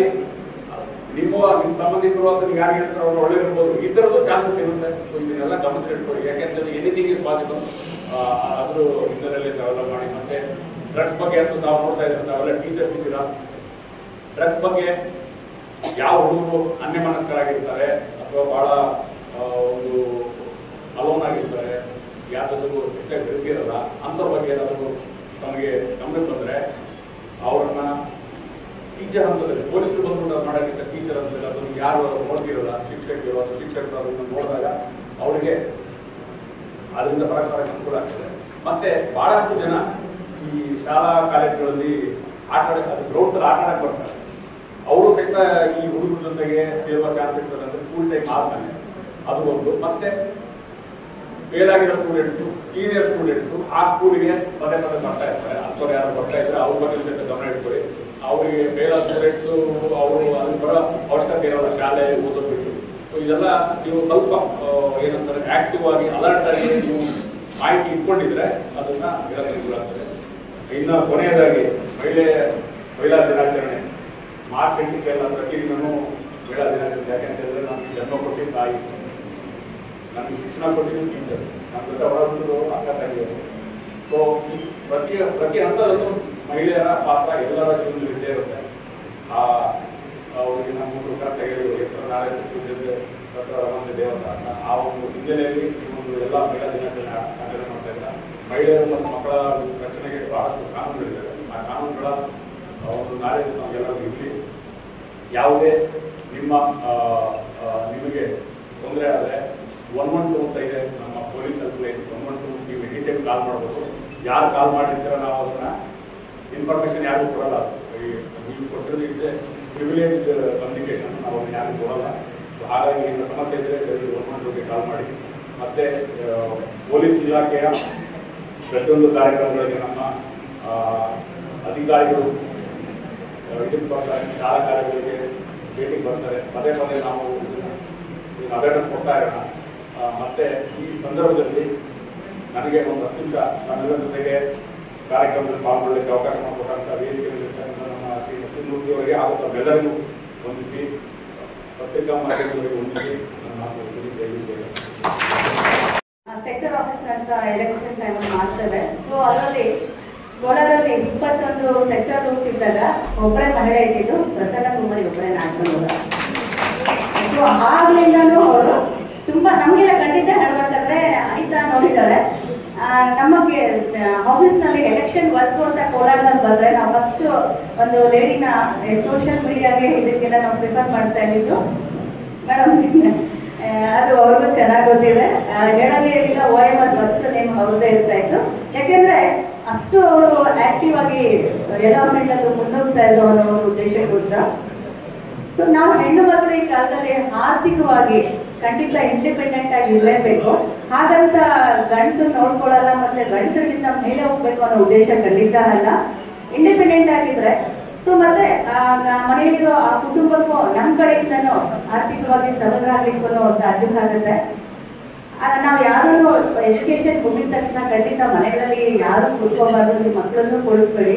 ನಿಮ್ಮ ಸಂಬಂಧಿಕರು ಅಂತ ನೀವು ಯಾರು ಹೇಳ್ತಾರೆ ಅವ್ರು ಒಳ್ಳೆದಿರ್ಬೋದು. ಈ ಥರದ್ದು ಚಾನ್ಸಸ್ ಇರುತ್ತೆ. ಸೊ ಇದನ್ನೆಲ್ಲ ಗಮನ ಇಟ್ಕೊಳ್ಳಿ. ಯಾಕೆಂತಂದ್ರೆ ಎನಿಥಿಂಗ್ ಇಸ್ ಪಾಸಿಬಲ್. ಅದ್ರ ಹಿನ್ನೆಲೆಯಲ್ಲಿ ತಾವೆಲ್ಲ ಮಾಡಿ. ಮತ್ತೆ ಡ್ರಗ್ಸ್ ಬಗ್ಗೆ ಅಂತ ನಾವು ನೋಡ್ತಾ ಇದ್ದೀವಿ, ತಾವೆಲ್ಲ ಟೀಚರ್ಸ್ ಇದ್ದೀರಾ. ಡ್ರಗ್ಸ್ ಬಗ್ಗೆ ಯಾವ ಹುಡುಗರು ಅನ್ಯಮನಸ್ಕರಾಗಿರ್ತಾರೆ ಅಥವಾ ಭಾಳ ಒಂದು ಅಲೋನ್ ಆಗಿರ್ತಾರೆ, ಯಾರ ಜೊತೆಗೂ ಹೆಚ್ಚಾಗಿ ಬೆರೆತಿರಲ್ಲ, ಅಂಥವ್ರ ಬಗ್ಗೆ ಏನಾದರೂ ತಮಗೆ ಗಮನಕ್ಕೆ ಬಂದರೆ ಅವ್ರನ್ನ ಟೀಚರ್ ಹಂತದಲ್ಲಿ ಪೊಲೀಸರು ಬಂದ್ಬಿಟ್ಟು ಮಾಡೋಕ್ಕಿಂತ ಟೀಚರ್ ಹಂತದಲ್ಲಿ ಅದನ್ನು ಯಾರು ನೋಡ್ತಿರಲ್ಲ, ಶಿಕ್ಷಕರು ಅದು ಶಿಕ್ಷಕರು ಅದನ್ನು ನೋಡಿದಾಗ ಅವರಿಗೆ ಅದರಿಂದ ಪರಸ್ಪರ ಅನುಕೂಲ ಆಗ್ತದೆ. ಮತ್ತೆ ಬಹಳಷ್ಟು ಜನ ಈ ಶಾಲಾ ಕಾಲೇಜುಗಳಲ್ಲಿ ಗ್ರೌಂಡ್ಸಲ್ಲಿ ಆಟ ಆಡಕ್ಕೆ ಬರ್ತಾರೆ. ಅವರು ಸಹಿತ ಈ ಹುಡುಗರ ಜೊತೆಗೆ ಸೇರುವ ಚಾನ್ಸ್ ಇರ್ತದೆ. ಅಂದರೆ ಸ್ಕೂಲ್ ಟೈಮ್ ಆದ್ಮೇಲೆ ಅದು ಒಂದು. ಮತ್ತೆ ಫೇಲ್ ಆಗಿರೋ ಸ್ಟೂಡೆಂಟ್ಸು, ಸೀನಿಯರ್ ಸ್ಟೂಡೆಂಟ್ಸು ಆ ಸ್ಕೂಲಿಗೆ ಪದೇ ಪದೇ ಬರ್ತಾ ಇರ್ತಾರೆ. ಅಂಥವ್ರು ಯಾರು ಬರ್ತಾ ಇದ್ರೆ ಅವ್ರ ಬಗ್ಗೆ ಗಮನ ಇಟ್ಕೊಳ್ಳಿ. ಅವರಿಗೆ ಫೇಲ್ ಆದ ಸ್ಟೂಡೆಂಟ್ಸು ಅವರು ಅಲ್ಲಿ ಬರೋ ಅವಶ್ಯಕತೆ ಇರೋಲ್ಲ, ಶಾಲೆ ಓದೋದು ಬಿಟ್ಟು. ಸೊ ಇದೆಲ್ಲ ನೀವು ಸ್ವಲ್ಪ ಏನಂತಾರೆ ಆಕ್ಟಿವ್ ಆಗಿ ಅಲರ್ಟ್ ಆಗಿ ನೀವು ಮಾಹಿತಿ ಇಟ್ಕೊಂಡಿದ್ರೆ ಅದನ್ನ ಇರೋದಾಗ್ತದೆ. ಇನ್ನು ಕೊನೆಯದಾಗಿ ಮಹಿಳಾ ದಿನಾಚರಣೆ ಮಾರ್ಚ್ 8 ಪ್ರತಿದಿನವೂ ಮಹಿಳಾ ದಿನಾಚರಣೆ. ಯಾಕೆಂತ ಹೇಳಿದ್ರೆ ನಮಗೆ ಜನ್ಮ ಕೊಟ್ಟಿದ್ದ ತಾಯಿ, ನನಗೆ ಶಿಕ್ಷಣ ಕೊಟ್ಟಿದ್ದು ಟೀಚರ್, ನನ್ನ ಜೊತೆ ಹೊರಬಿಟ್ಟು ಅಕ್ಕ ತಂಗಿಯರು. ಸೊ ಈ ಪ್ರತಿ ಹಂತದಲ್ಲೂ ಮಹಿಳೆಯರ ಪಾತ್ರ ಎಲ್ಲರ ಜೀವನದಲ್ಲಿ ಇದ್ದೇ ಇರುತ್ತೆ. ಅವರಿಗೆ ನಮ್ಮ ಕರ್ತವ್ಯಗಳು ನಾಳೆ ದೇವರ ಆ ಒಂದು ಹಿನ್ನೆಲೆಯಲ್ಲಿ ಒಂದು ಎಲ್ಲ ಮಹಿಳಾ ದಿನಾಚರಣೆ ಆಚರಣೆ ಮಾಡ್ತಾ ಇದ್ದಾರೆ. ಮಹಿಳೆಯರು ಮತ್ತು ಮಕ್ಕಳ ರಕ್ಷಣೆಗೆ ಬಹಳಷ್ಟು ಕಾನೂನುಗಳಿದ್ದಾವೆ. ಆ ಕಾನೂನುಗಳ ಒಂದು ನಾಲೆಜ್ ನಮಗೆಲ್ಲರೂ ಇರಲಿ. ಯಾವುದೇ ನಿಮಗೆ ತೊಂದರೆ ಆದರೆ 112 ಅಂತ ಇದೆ ನಮ್ಮ ಪೊಲೀಸ್ ಹೆಲ್ಪ್ಲೈನ್. 112 ನೀವು ಎನಿ ಟೈಮ್ ಕಾಲ್ ಮಾಡ್ಬೋದು. ಯಾರು ಕಾಲ್ ಮಾಡಿರ್ತೀರ ನಾವು ಅದನ್ನ ಇನ್ಫಾರ್ಮೇಶನ್ ಯಾರಿಗೂ ಕೊಡಲ್ಲ. ನೀವು ಕೊಟ್ಟಿರೋದು ಇಟ್ಸ್ ಎ ಪ್ರಿವಿಲೇಜ್ ಕಮ್ಯುನಿಕೇಶನ್, ನಾವು ಅದನ್ನು ಯಾರಿಗೂ ಕೊಡಲ್ಲ. ಹಾಗಾಗಿ ಏನು ಸಮಸ್ಯೆ ಇದ್ದರೆ 112ಗೆ ಕಾಲ್ ಮಾಡಿ. ಮತ್ತು ಪೊಲೀಸ್ ಇಲಾಖೆಯ ಪ್ರತಿಯೊಂದು ಕಾರ್ಯಕ್ರಮಗಳಿಗೆ ನಮ್ಮ ಅಧಿಕಾರಿಗಳು ಇದಕ್ಕೆ ಬರ್ತಾರೆ, ಶಾಲಾ ಕಾರ್ಯಗಳಿಗೆ ಭೇಟಿಗೆ ಬರ್ತಾರೆ. ಪದೇ ಪದೇ ನಾವು ಅವೇರ್ನೆಸ್ ಕೊಡ್ತಾ ಇರೋಣ. ಮತ್ತು ಈ ಸಂದರ್ಭದಲ್ಲಿ ನನಗೆ ಒಂದು 10 ನಿಮಿಷ ನಮ್ಮೆಲ್ಲರ ಜೊತೆಗೆ ಕಾರ್ಯಕ್ರಮದಲ್ಲಿ ಪಾಲ್ಗೊಳ್ಳಲಿಕ್ಕೆ ಅವಕಾಶ ಮಾಡಿಕೊಟ್ಟಂಥ ವೇದಿಕೆಯಲ್ಲಿ ನಮ್ಮ ಶ್ರೀ ನರಸಿಂಹಮೂರ್ತಿ ಅವರಿಗೆ ಹಾಗೂ ತಮ್ಮೆಲ್ಲರಿಗೂ ವಂದಿಸಿ, ಪತ್ರಿಕಾ ಮಾಧ್ಯಮಗಳಿಗೆ ವಂದಿಸಿ ನನ್ನ ಮಾತು ತಿಳಿಸಿದ್ದೇವೆ. ಸೆಕ್ಟರ್ ಆಫೀಸ್ ಅಂತ ಎಲೆಕ್ಷನ್ ಟೈಮಲ್ಲಿ ಮಾಡ್ತೇವೆ. ಸೊ ಅದರಲ್ಲಿ ಕೋಲಾರಲ್ಲಿ 21 ಸೆಕ್ಟರ್ ರೂಲ್ಸ್ ಇದ್ದಾಗ ಒಬ್ಬರೇ ಮಹಿಳೆ ಇದ್ದಿದ್ದು ಪ್ರಸನ್ನ ಕುಮಾರಿ ಒಬ್ಬರೇ ನಾಡ್ಕೊಂಡು. ಸೊ ಆಗ್ಲಿಂದನೂ ಅವರು ತುಂಬಾ ನಮಗೆಲ್ಲ ಖಂಡಿತ ಹೇಳ್ಬೇಕಂದ್ರೆ ಅನಿತಾ ನೋಡಿದ್ದಾಳೆ. ನಮಗೆ ಆಫೀಸ್ನಲ್ಲಿ ಎಲೆಕ್ಷನ್ ವರ್ಕ್ ಅಂತ ಕೋಲಾರದಲ್ಲಿ ಬಂದ್ರೆ ನಾವು ಫಸ್ಟ್ ಒಂದು ಲೇಡಿನ ಸೋಷಿಯಲ್ ಮೀಡಿಯಾಗೆ ಇದಕ್ಕೆಲ್ಲ ನಾವು ಪ್ರಿಫರ್ ಮಾಡ್ತಾ ಇದ್ದಿದ್ದು ಮೇಡಮ್. ಅದು ಅವ್ರಿಗೂ ಚೆನ್ನಾಗಿ ಗೊತ್ತಿದೆ. ಹೇಳೋದೇ ಇರಲಿಲ್ಲ, OMR ಫಸ್ಟ್ ನೇಮ್ ಅವ್ರದ್ದೇ ಇರ್ತಾ ಇತ್ತು. ಯಾಕೆಂದ್ರೆ ಅಷ್ಟು ಅವರು ಆಕ್ಟಿವ್ ಆಗಿ ಎಲ್ಲ ಫೀಲ್ಡಲ್ಲೂ ಮುನ್ನೋಗ್ತಾ ಇದ್ರು ಅನ್ನೋ ಒಂದು ಉದ್ದೇಶಕ್ಕೋಸ್ಕರ. ಸೊ ನಾವು ಹೆಣ್ಣು ಮಕ್ಕಳು ಈ ಕಾಲದಲ್ಲಿ ಆರ್ಥಿಕವಾಗಿ ಖಂಡಿತ ಇಂಡಿಪೆಂಡೆಂಟ್ ಆಗಿ ಇರಲೇಬೇಕು. ಹಾಗಂತ ಗಂಡಸರು ನೋಡ್ಕೊಳ್ಳಲ್ಲ, ಮತ್ತೆ ಗಂಡಸರಿಗಿಂತ ಮೇಲೆ ಹೋಗ್ಬೇಕು ಅನ್ನೋ ಉದ್ದೇಶ ಖಂಡಿತ ಅಲ್ಲ. ಇಂಡಿಪೆಂಡೆಂಟ್ ಆಗಿದ್ರೆ ಸೊ ಮತ್ತೆ ಮನೆಯಲ್ಲಿರೋ ಆ ಕುಟುಂಬಕ್ಕೂ ನಮ್ಮ ಕಡೆಯಿಂದನೂ ಆರ್ಥಿಕವಾಗಿ ಸಬಲರಾಗಲಿಕ್ಕೂ ಸಾಧ್ಯ ಆಗುತ್ತೆ. ನಾವು ಯಾರು ಎಜುಕೇಶನ್ ಮುಗಿದ ತಕ್ಷಣ ಖಂಡಿತ ಮನೆಗಳಲ್ಲಿ ಯಾರು ಕೂತ್ಕೋಬಾರ್ದು, ನಿಮ್ಮ ಮಕ್ಕಳನ್ನು ಕೊಡಿಸ್ಬೇಡಿ.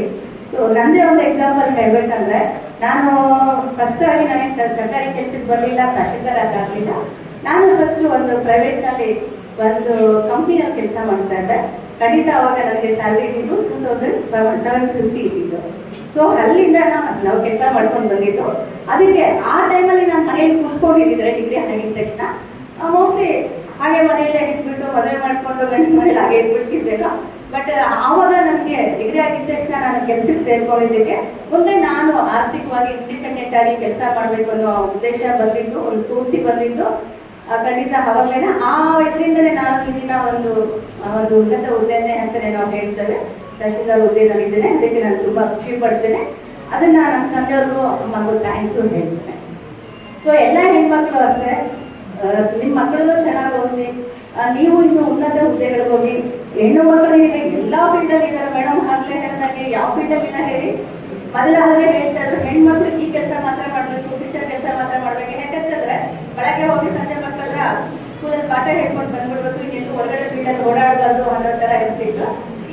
ಸೊ ನಂದೇ ಒಂದು ಎಕ್ಸಾಂಪಲ್ ಹೇಳ್ಬೇಕಂದ್ರೆ, ನಾನು ಫಸ್ಟ್ ಆಗಿ ನನಗೆ ಸರ್ಕಾರಿ ಕೆಲಸಕ್ಕೆ ಬರಲಿಲ್ಲ, ತಹಶೀಲ್ದಾರ್ ಆಗಲಿಲ್ಲ. ನಾನು ಫಸ್ಟ್ ಒಂದು ಪ್ರೈವೇಟ್ನಲ್ಲಿ ಒಂದು ಕಂಪ್ನಿಯಲ್ಲಿ ಕೆಲಸ ಮಾಡ್ತಾ ಇದ್ದೆ. ಖಂಡಿತ ಅವಾಗ ನನಗೆ ಸ್ಯಾಲ್ರಿ ಇದ್ದಿದ್ದು 2750 ಇದ್ದಿದ್ದು. ಸೊ ಅಲ್ಲಿಂದ ನಾವು ಕೆಲಸ ಮಾಡ್ಕೊಂಡು ಬಂದಿದ್ದು. ಅದಕ್ಕೆ ಆ ಟೈಮಲ್ಲಿ ನಾನು ಮನೆಯಲ್ಲಿ ಕೂತ್ಕೊಂಡಿದ್ದಿದ್ರೆ ಡಿಗ್ರಿ ಆಗಿದ ತಕ್ಷಣ ಮೋಸ್ಟ್ಲಿ ಹಾಗೆ ಮನೆಯಲ್ಲೇ ಇದ್ಬಿಟ್ಟು ಮದುವೆ ಮಾಡ್ಕೊಂಡು ಗಂಡಿನ ಮನೇಲಿ ಹಾಗೆ ಇದ್ಬಿಟ್ಟಿರ್ಬೇಕು. ಬಟ್ ಆವಾಗ ನನಗೆ ಡಿಗ್ರಿ ಆಗಿದ ತಕ್ಷಣ ನಾನು ಕೆಲಸಕ್ಕೆ ಸೇರ್ಕೊಂಡಿದ್ದಕ್ಕೆ ಮುಂದೆ ನಾನು ಆರ್ಥಿಕವಾಗಿ ಇಂಡಿಪೆಂಡೆಂಟ್ ಆಗಿ ಕೆಲಸ ಮಾಡಬೇಕು ಅನ್ನೋ ಉದ್ದೇಶ ಬಂದಿದ್ದು, ಒಂದು ಸ್ಫೂರ್ತಿ ಬಂದಿದ್ದು ಖಂಡಿತ ಅವಾಗಲೇ. ಆ ಇದರಿಂದಲೇ ನಾನು ಇದನ್ನ ಒಂದು ಉನ್ನತ ಹುದ್ದೆನೇ ಅಂತಾನೆ ನಾವು ಹೇಳ್ತೇವೆ. ತಹಶೀಲ್ದಾರ್ ಹುದ್ದೆನಲ್ಲಿದ್ದೇನೆ. ಅದಕ್ಕೆ ನಾನು ತುಂಬಾ ಖುಷಿ ಪಡ್ತೇನೆ. ಅದನ್ನ ನಮ್ಮ ತಂದೆಯವ್ರಿಗೂ ಅಮ್ಮಗೂ ಥ್ಯಾಂಕ್ಸು ಹೇಳ್ತೇನೆ. ಸೊ ಎಲ್ಲ ಹೆಣ್ಮಕ್ಳು ಅಷ್ಟೇ, ನಿಮ್ಮ ಮಕ್ಕಳನ್ನು ಚೆನ್ನಾಗಿ ಓದಿಸಿ, ನೀವು ಇನ್ನು ಉನ್ನತ ಹುದ್ದೆಗಳಿಗೆ ಹೋಗಿ. ಹೆಣ್ಣು ಮಕ್ಕಳಿಗೆ ಎಲ್ಲಾ ಫೀಲ್ಡಲ್ಲಿ ಇದ್ದಾರೆ ಮೇಡಮ್. ಆಗ್ಲೇ ಹೇಳಿದಾಗೆ ಯಾವ ಫೀಲ್ಡಲ್ಲಿ ಇಲ್ಲ ಹೇಳಿ. ಮೊದಲಾದ್ರೆ ಹೇಳ್ತಾ ಇದ್ರು ಹೆಣ್ಮಕ್ಳಿಗೆ ಈ ಕೆಲಸ ಮಾತ್ರ ಮಾಡ್ಬೇಕು, ಟೀಚರ್ ಕೆಲಸ ಮಾತ್ರ ಮಾಡ್ಬೇಕು. ಯಾಕಂತಂದ್ರೆ ಬೆಳಗ್ಗೆ ಹೋಗಿ ಸಂಜೆ ಮಕ್ಕಳ ಸ್ಕೂಲಲ್ಲಿ ಪಾಠ ಹೇಳ್ಕೊಂಡು ಬಂದ್ಬಿಡ್ಬೇಕು, ಇನ್ನೆಲ್ಲೂ ಹೊರಗಡೆ ಫೀಲ್ಡಲ್ಲಿ ಓಡಾಡಬಾರ್ದು ಅನ್ನೋ ತರ ಇರ್ತಿತ್ತು.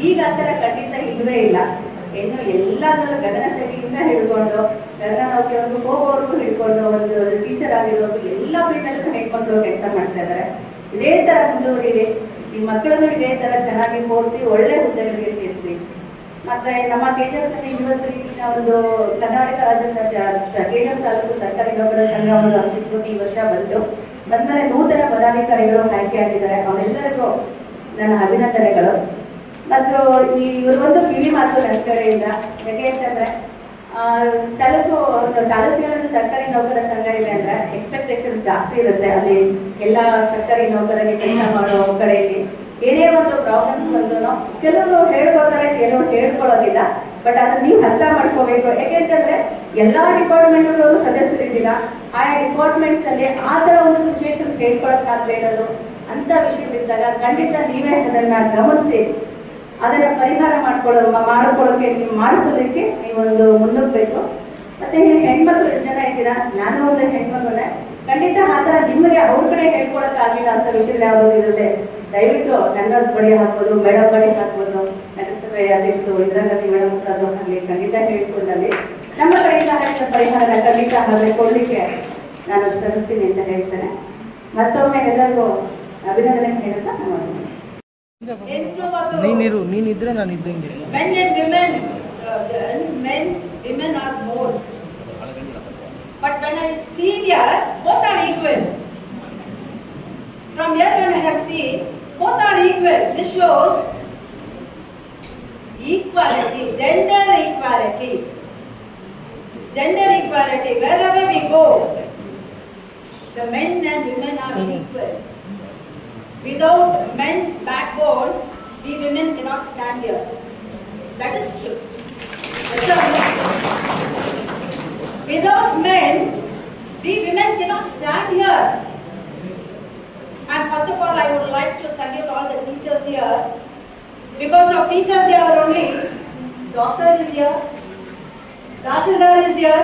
ಈಗ ಆ ಥರ ಖಂಡಿತ ಇಲ್ವೇ ಇಲ್ಲ. ಹೆಣ್ಣು ಎಲ್ಲದರಲ್ಲೂ ಗಗನಸೆಲೆಯಿಂದ ಹಿಡ್ಕೊಂಡು ಗಗನನೌಕೆವರೆಗೂ ಹೋಗೋವರೆಗೂ ಹಿಡ್ಕೊಂಡು ಒಂದು ಟೀಚರ್ ಆಗಿರೋದು ಎಲ್ಲ ಫೀಲ್ಡಲ್ಲೂ ಹೆಣ್ಮಕ್ಳು ಕೆಲಸ ಮಾಡ್ತಾ ಇದ್ದಾರೆ. ಇದೇ ತರ ಮುಂದುವರಿದೆ. ಈ ಮಕ್ಕಳನ್ನು ಇದೇ ತರ ಚೆನ್ನಾಗಿ ಓದಿಸಿ ಒಳ್ಳೆ ಹುದ್ದೆಗಳಿಗೆ ಸೇರಿಸಿ. ಮತ್ತೆ ನಮ್ಮ ಕೆಜಿಎಫ್ನಲ್ಲಿ ಇವತ್ತಿನ ಒಂದು ಕರ್ನಾಟಕ ರಾಜ್ಯ ಕೆಜಿಎಫ್ ತಾಲೂಕು ಸರ್ಕಾರಿ ನೌಕರರ ಸಂಘ ಒಂದು ಅಸ್ತಿತ್ವಕ್ಕೆ ಈ ವರ್ಷ ಬಂದ್ಮೇಲೆ ನೂತನ ಪದಾಧಿಕಾರಿಗಳು ಆಯ್ಕೆಯಾಗಿದ್ದಾರೆ. ಅವರೆಲ್ಲರಿಗೂ ನನ್ನ ಅಭಿನಂದನೆಗಳು. ಮತ್ತು ಇವ್ರಿಗೊಂದು ಕಿವಿ ಮಾತು ನನ್ನ ಕಡೆಯಿಂದ. ಯಾಕೆ ಅಂತಂದ್ರೆ ತಾಲೂಕಿನಲ್ಲಿ ಸರ್ಕಾರಿ ನೌಕರರ ಸಂಘ ಇದೆ ಅಂದ್ರೆ ಎಕ್ಸ್ಪೆಕ್ಟೇಷನ್ಸ್ ಜಾಸ್ತಿ ಇರುತ್ತೆ. ಅಲ್ಲಿ ಎಲ್ಲ ಸರ್ಕಾರಿ ನೌಕರರಿಗೆ ಕೆಲಸ ಮಾಡೋ ಕಡೆಯಲ್ಲಿ ಏನೇ ಒಂದು ಪ್ರಾಬ್ಲಮ್ಸ್ ಬಂದ್ರು ಕೆಲವರು ಹೇಳ್ಕೊಳ್ತಾರೆ, ಕೆಲವರು ಹೇಳ್ಕೊಳ್ಳೋದಿಲ್ಲ. ಬಟ್ ಅದನ್ನ ನೀವು ಅರ್ಥ ಮಾಡ್ಕೋಬೇಕು. ಯಾಕೆಂತಂದ್ರೆ ಎಲ್ಲಾ ಡಿಪಾರ್ಟ್ಮೆಂಟ್ ಸದಸ್ಯರಿದ್ದೀರಾ, ಆಯಾ ಡಿಪಾರ್ಟ್ಮೆಂಟ್ಸ್ ಅಲ್ಲಿ ಆ ತರ ಒಂದು ಸಿಚುವೇಶನ್ಸ್ ಹೇಳ್ಕೊಳಕ್ಕಾಗದೇ ಇರೋದು ಅಂತ ವಿಷಯಗಳಿದ್ದಾಗ ಖಂಡಿತ ನೀವೇ ಅದನ್ನ ಗಮನಿಸಿ ಅದನ್ನ ಪರಿಹಾರ ಮಾಡ್ಕೊಳ್ಳೋಕೆ ನೀವು ಮಾಡಿಸಲಿಕ್ಕೆ ನೀವೊಂದು ಮುನ್ನುಗ್ಬೇಕು. ಮತ್ತೆ ನೀವು ಹೆಣ್ಮಕ್ಳು ಎಷ್ಟು ಜನ ಇದ್ದೀರಾ, ನಾನು ಒಂದು ಹೆಣ್ಮಗುನೇ, ಖಂಡಿತ ಆ ಥರ ನಿಮಗೆ ಅವ್ರ ಕಡೆ ಹೇಳ್ಕೊಳಕ್ಕಾಗಲಿಲ್ಲ ಅಂತ ವಿಷಯ ಯಾವುದು ಇರುತ್ತೆ, ದಯವಿಟ್ಟು ನನ್ನ ಬಳಿ ಹಾಕ್ಬೋದು, ಮೇಡಮ್ ಬಳಿ ಹಾಕ್ಬೋದು, ನಗರಸಭೆ ಅಧ್ಯಕ್ಷರು ಇಂದಿರಾಗಾಂಧಿ ಮೇಡಮ್ ಹತ್ರ ಆಗಲಿ ಖಂಡಿತ ಹೇಳ್ಕೊಂಡಲ್ಲಿ ನಮ್ಮ ಕಡೆಯಿಂದ ಆಗಿನ ಪರಿಹಾರ ಖಂಡಿತ ಹಾಗೆ ಕೊಡ್ಲಿಕ್ಕೆ ನಾನು ಶ್ರಮಿಸ್ತೀನಿ ಅಂತ ಹೇಳ್ತೇನೆ. ಮತ್ತೊಮ್ಮೆ ಎಲ್ಲರಿಗೂ ಅಭಿನಂದನೆ ಹೇಳುತ್ತಾ ನಾನು ನೀನಿದ್ರೆ ನಾನು ಇದ್ದಂಗೆ. Men, women are more. But when I see here, both are equal. From here when I have seen, both are equal. This shows equality, gender equality. Gender equality, wherever we go, the men and women are equal. Without men's backbone, we women cannot stand here. That is true. Without men, we women cannot stand here. And first of all, I would like to salute all the teachers here. Because of teachers here only, doctor is here, Tahsildar is here,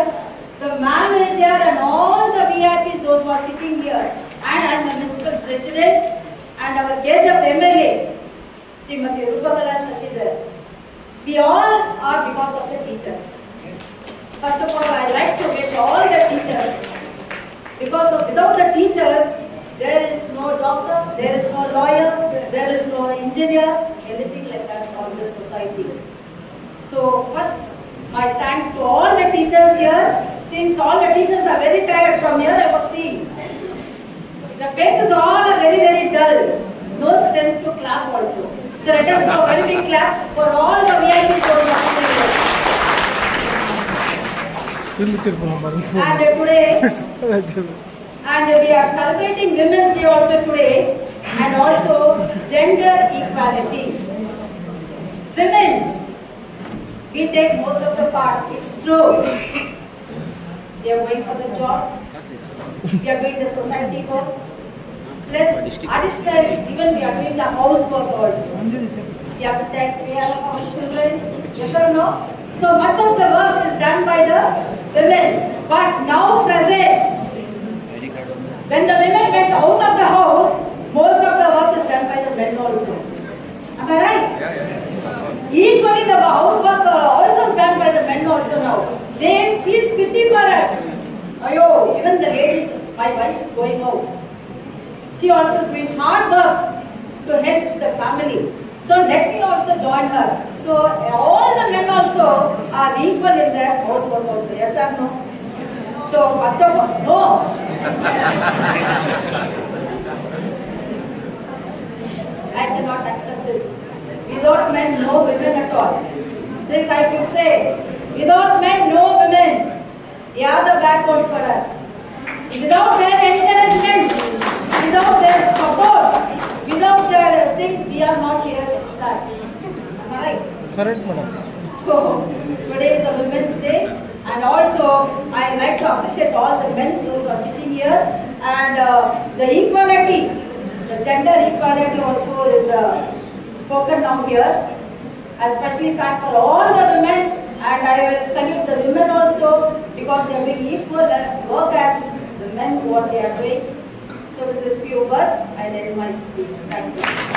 the ma'am is here, and all the VIPs, those who are sitting here. And I am the municipal president and our gauge of MLA, Srimati Rupakala Shashidhar. We all are because of the teachers. First of all, I like to wish all the teachers, because without the teachers, there is no doctor, there is no lawyer, there is no engineer, anything like that in this society. So first, my thanks to all the teachers here. Since all the teachers are very tired from here, I was seeing. The faces all are very, very dull. No strength to clap also. So let us do a very big clap for all the VIPs who are here. And today, and we are celebrating Women's Day also today, and also gender equality. Women, we take most of the part. It's true. We are going for the job. We are doing the society work. Plus, additionally, even we are doing the housework also. We have to take care of our children. Yes or no? So much of the work is done by the women. But now present, when the women went out of the house, most of the work is done by the men also. Am I right? Yeah. Equally, the housework also is done by the men also now. They feel pity for us. Ayo, even the ladies, my wife is going out. She also is doing hard work to help the family. So let me also join her. So all the men also are equal in their housework also. Yes or no? So first of all, no. I cannot accept this. Without men, no women at all. This I could say. Without men, no women. They are the backbones for us. Without their encouragement, without their support, without their thing, we are not here to start. Am I right? Correct, madam. So, today is a Women's Day, and also I like to appreciate all the men who are sitting here, and the equality, the gender equality also is spoken now here. Especially thank for all the women, and I will salute the women also, because they are doing equal work as the men what they are doing. So with these few words, I end my speech. Thank you.